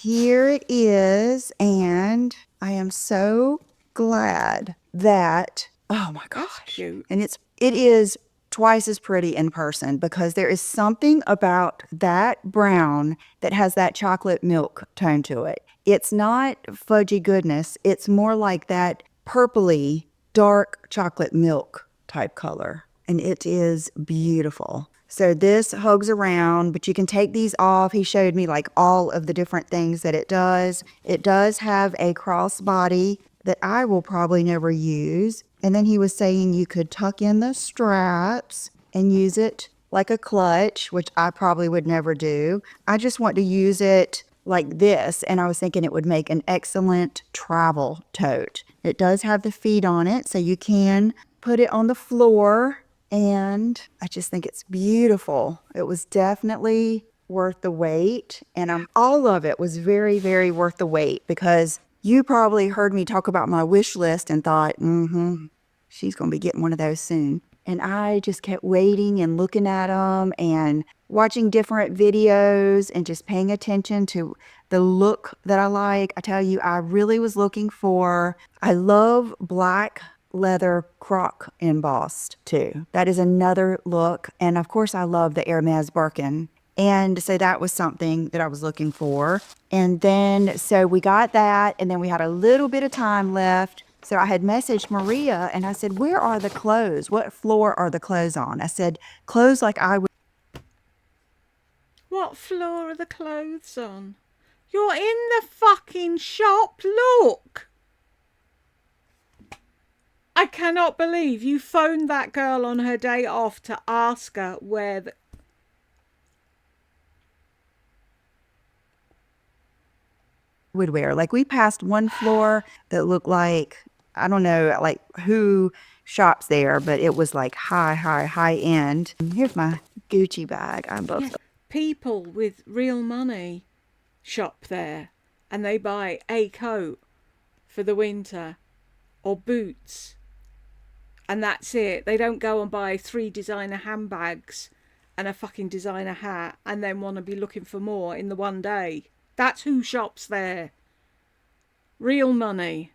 Speaker 2: here it is, and I am so glad that, oh my
Speaker 1: That's
Speaker 2: gosh.
Speaker 1: cute.
Speaker 2: And it is twice as pretty in person because there is something about that brown that has that chocolate milk tone to it. It's not fudgy goodness. It's more like that purpley dark chocolate milk type color. And it is beautiful. So this hugs around, but you can take these off. He showed me like all of the different things that it does. It does have a crossbody that I will probably never use. And then he was saying you could tuck in the straps and use it like a clutch, which I probably would never do. I just want to use it like this, and I was thinking it would make an excellent travel tote. It does have the feet on it, so you can put it on the floor, and I just think it's beautiful. It was definitely worth the wait, and all of it was very, very worth the wait because you probably heard me talk about my wish list and thought, she's going to be getting one of those soon. And I just kept waiting and looking at them and watching different videos and just paying attention to the look that I like. I tell you, I really was looking for, I love black leather croc embossed too. That is another look. And of course, I love the Hermes Birkin. And so that was something that I was looking for. And then, so we got that, and then we had a little bit of time left. So I had messaged Maria and I said, where are the clothes? What floor are the clothes on? I said, clothes like I would.
Speaker 1: What floor are the clothes on? You're in the fucking shop, look! I cannot believe you phoned that girl on her day off to ask her where the...
Speaker 2: would wear. Like we passed one floor that looked like, I don't know, like who shops there, but it was like high end. And here's my Gucci bag. I love
Speaker 1: Yeah, people with real money shop there, and they buy a coat for the winter or boots, and that's it. They don't go and buy 3 designer handbags and a fucking designer hat and then want to be looking for more in the one day. That's who shops there. Real money.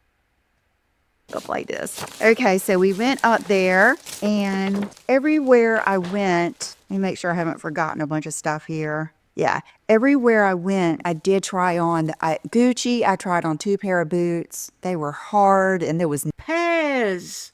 Speaker 2: Stuff like this. Okay, so we went up there, and everywhere I went, let me make sure I haven't forgotten a bunch of stuff here. Yeah, everywhere I went, I did try on Gucci. I tried on 2 pair of boots. They were hard, and there was
Speaker 1: Pairs.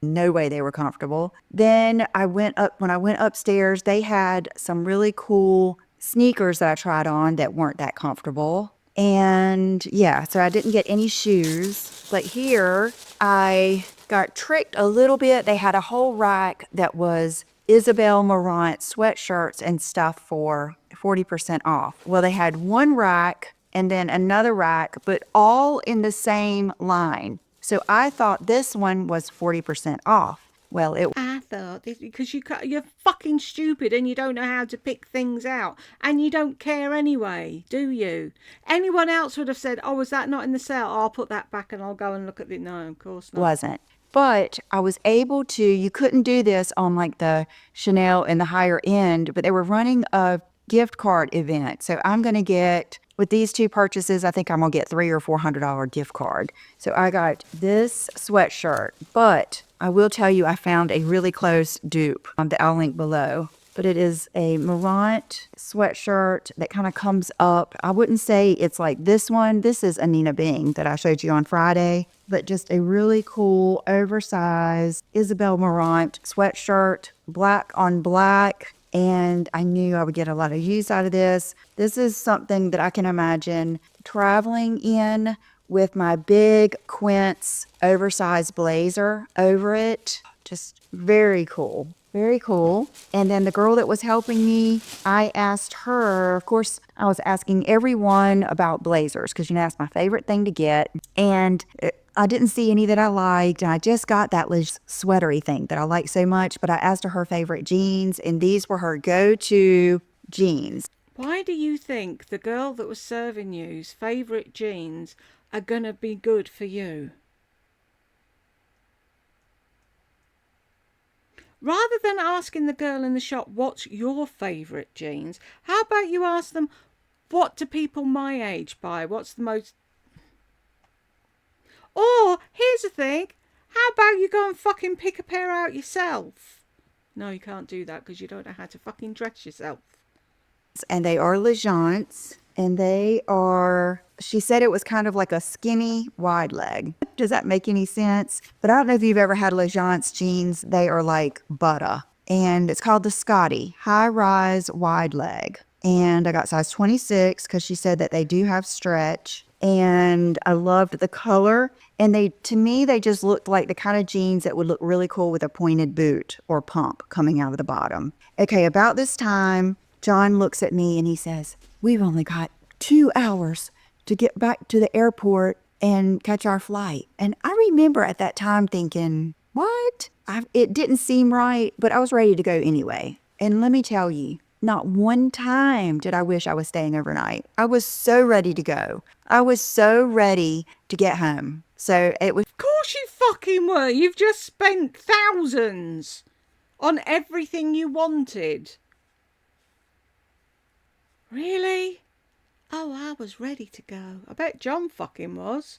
Speaker 2: no way they were comfortable. Then when I went upstairs, they had some really cool sneakers that I tried on that weren't that comfortable. And yeah, so I didn't get any shoes. But here I got tricked a little bit. They had a whole rack that was Isabel Marant sweatshirts and stuff for 40% off. Well, they had one rack and then another rack, but all in the same line. So I thought this one was 40% off. Well,
Speaker 1: I thought, because you're fucking stupid and you don't know how to pick things out, and you don't care anyway, do you? Anyone else would have said, oh, is that not in the sale? Oh, I'll put that back and I'll go and look at it. No, of course not.
Speaker 2: wasn't. But I was able to, you couldn't do this on like the Chanel and the higher end, but they were running a gift card event. So I'm going to get, with these 2 purchases, I think I'm going to get $300 or $400 gift card. So I got this sweatshirt, but I will tell you I found a really close dupe that I'll link below. But it is a Marant sweatshirt that kind of comes up. I wouldn't say it's like this one. This is a Nina Bing that I showed you on Friday, but just a really cool, oversized Isabel Marant sweatshirt, black on black. And I knew I would get a lot of use out of this. This is something that I can imagine traveling in with my big Quince oversized blazer over it. Just very cool. Very cool. And then the girl that was helping me, I asked her, of course, I was asking everyone about blazers because, you know, that's my favorite thing to get. And I didn't see any that I liked. And I just got that sweatery thing that I like so much. But I asked her favorite jeans, and these were her go-to jeans.
Speaker 1: Why do you think the girl that was serving you's favourite jeans are going to be good for you? Rather than asking the girl in the shop, what's your favourite jeans, how about you ask them, what do people my age buy? What's the most... Or, here's the thing, how about you go and fucking pick a pair out yourself? No, you can't do that because you don't know how to fucking dress yourself.
Speaker 2: And they are Legence, and they are, she said it was kind of like a skinny wide leg. Does that make any sense? But I don't know if you've ever had Legence jeans. They are like butter. And it's called the Scotty, high rise wide leg. And I got size 26 because she said that they do have stretch. And I loved the color. And to me, they just looked like the kind of jeans that would look really cool with a pointed boot or pump coming out of the bottom. Okay, about this time, John looks at me and he says, we've only got 2 hours to get back to the airport and catch our flight. And I remember at that time thinking, what? It didn't seem right, but I was ready to go anyway. And let me tell you, not one time did I wish I was staying overnight. I was so ready to go. I was so ready to get home. So it was...
Speaker 1: Of course you fucking were. You've just spent thousands on everything you wanted. Really? Oh, I was ready to go. I bet John fucking was.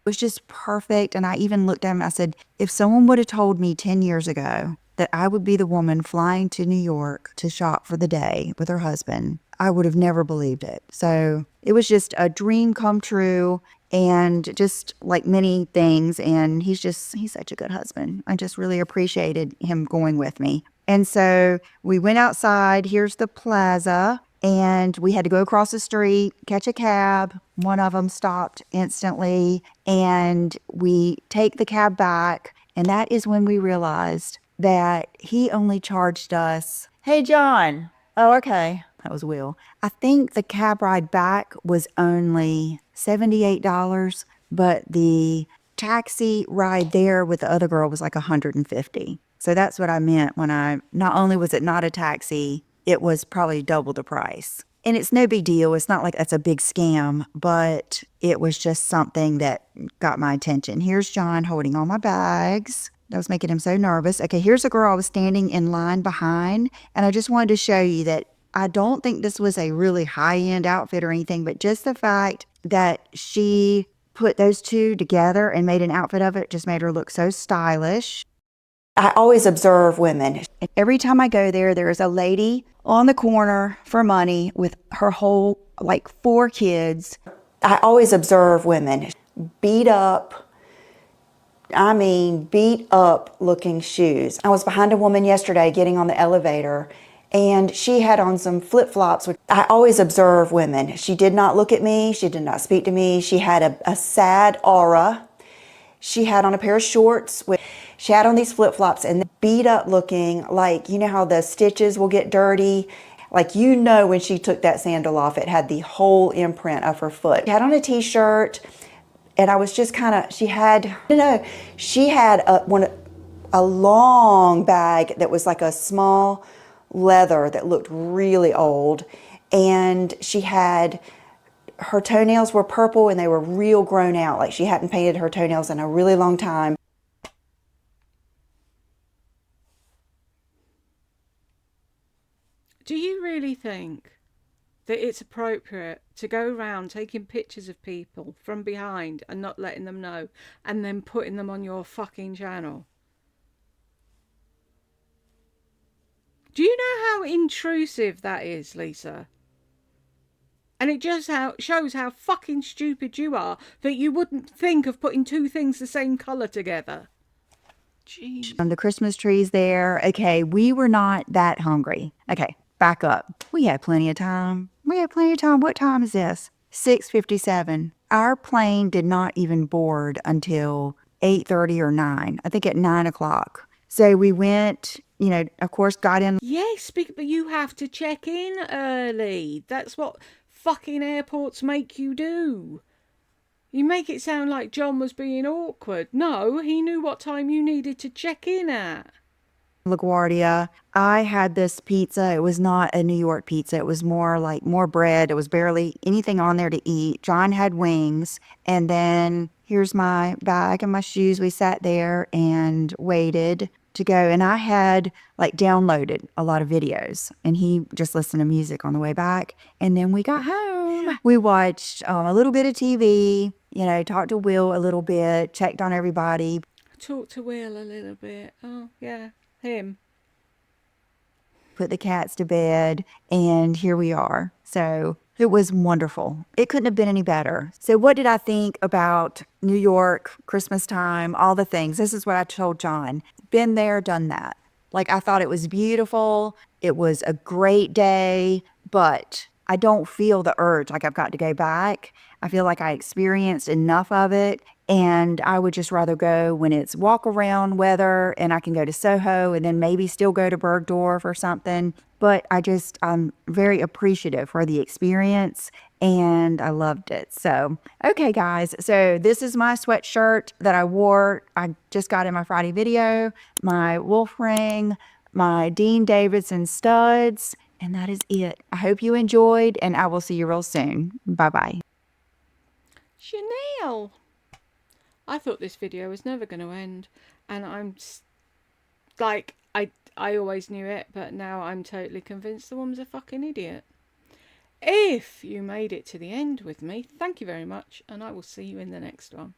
Speaker 2: It was just perfect. And I even looked at him and I said, if someone would have told me 10 years ago that I would be the woman flying to New York to shop for the day with her husband, I would have never believed it. So it was just a dream come true, and just like many things. And he's such a good husband. I just really appreciated him going with me. And so we went outside. Here's the plaza. And we had to go across the street, catch a cab. One of them stopped instantly. And we take the cab back. And that is when we realized that he only charged us, hey, John. Oh, okay. That was Will. I think the cab ride back was only $78, but the taxi ride there with the other girl was like 150. So that's what I meant when not only was it not a taxi, it was probably double the price. And it's no big deal. It's not like that's a big scam, but it was just something that got my attention. Here's John holding all my bags. That was making him so nervous. Okay, here's a girl I was standing in line behind. And I just wanted to show you that I don't think this was a really high-end outfit or anything, but just the fact that she put those two together and made an outfit of it just made her look so stylish. I always observe women. Every time I go there, there is a lady on the corner for money with her whole, like 4 kids. I always observe women beat up, beat up looking shoes. I was behind a woman yesterday getting on the elevator, and she had on some flip-flops. I always observe women. She did not look at me. She did not speak to me. She had a sad aura. She had on a pair of shorts. She had on these flip-flops and beat up looking, like, you know how the stitches will get dirty? Like, you know, when she took that sandal off, it had the whole imprint of her foot. She had on a t-shirt, and I was just kind of, she had a long bag that was like a small leather that looked really old, and her toenails were purple and they were real grown out, like she hadn't painted her toenails in a really long time.
Speaker 1: Do you really think that it's appropriate to go around taking pictures of people from behind and not letting them know, and then putting them on your fucking channel? Do you know how intrusive that is, Lisa? And it just shows how fucking stupid you are that you wouldn't think of putting 2 things the same colour together. Jeez.
Speaker 2: The Christmas trees there. Okay, we were not that hungry. Okay, back up. We had plenty of time. What time is this? 6:57. Our plane did not even board until 8:30 or 9. I think at 9 o'clock. So we went, of course, got in.
Speaker 1: Yes, but you have to check in early. That's what fucking airports make you do. You make it sound like John was being awkward. No, he knew what time you needed to check in at.
Speaker 2: LaGuardia. I had this pizza. It was not a New York pizza. It was more bread. It was barely anything on there to eat. John had wings. And then here's my bag and my shoes. We sat there and waited to go. And I had downloaded a lot of videos, and he just listened to music on the way back. And then we got home. We watched a little bit of TV, talked to Will a little bit, checked on everybody.
Speaker 1: Talked to Will a little bit. Oh, yeah. Him.
Speaker 2: Put the cats to bed, and here we are. So it was wonderful. It couldn't have been any better. So what did I think about New York, Christmas time, all the things? This is what I told John. Been there, done that. I thought it was beautiful. It was a great day, but I don't feel the urge I've got to go back. I feel like I experienced enough of it, and I would just rather go when it's walk around weather and I can go to Soho and then maybe still go to Bergdorf or something. But I'm very appreciative for the experience, and I loved it. So, okay, guys. So this is my sweatshirt that I wore. I just got in my Friday video, my wolf ring, my Dean Davidson studs, and that is it. I hope you enjoyed, and I will see you real soon. Bye-bye.
Speaker 1: Chanel! I thought this video was never going to end, and I always knew it, but now I'm totally convinced the woman's a fucking idiot. If you made it to the end with me, thank you very much, and I will see you in the next one.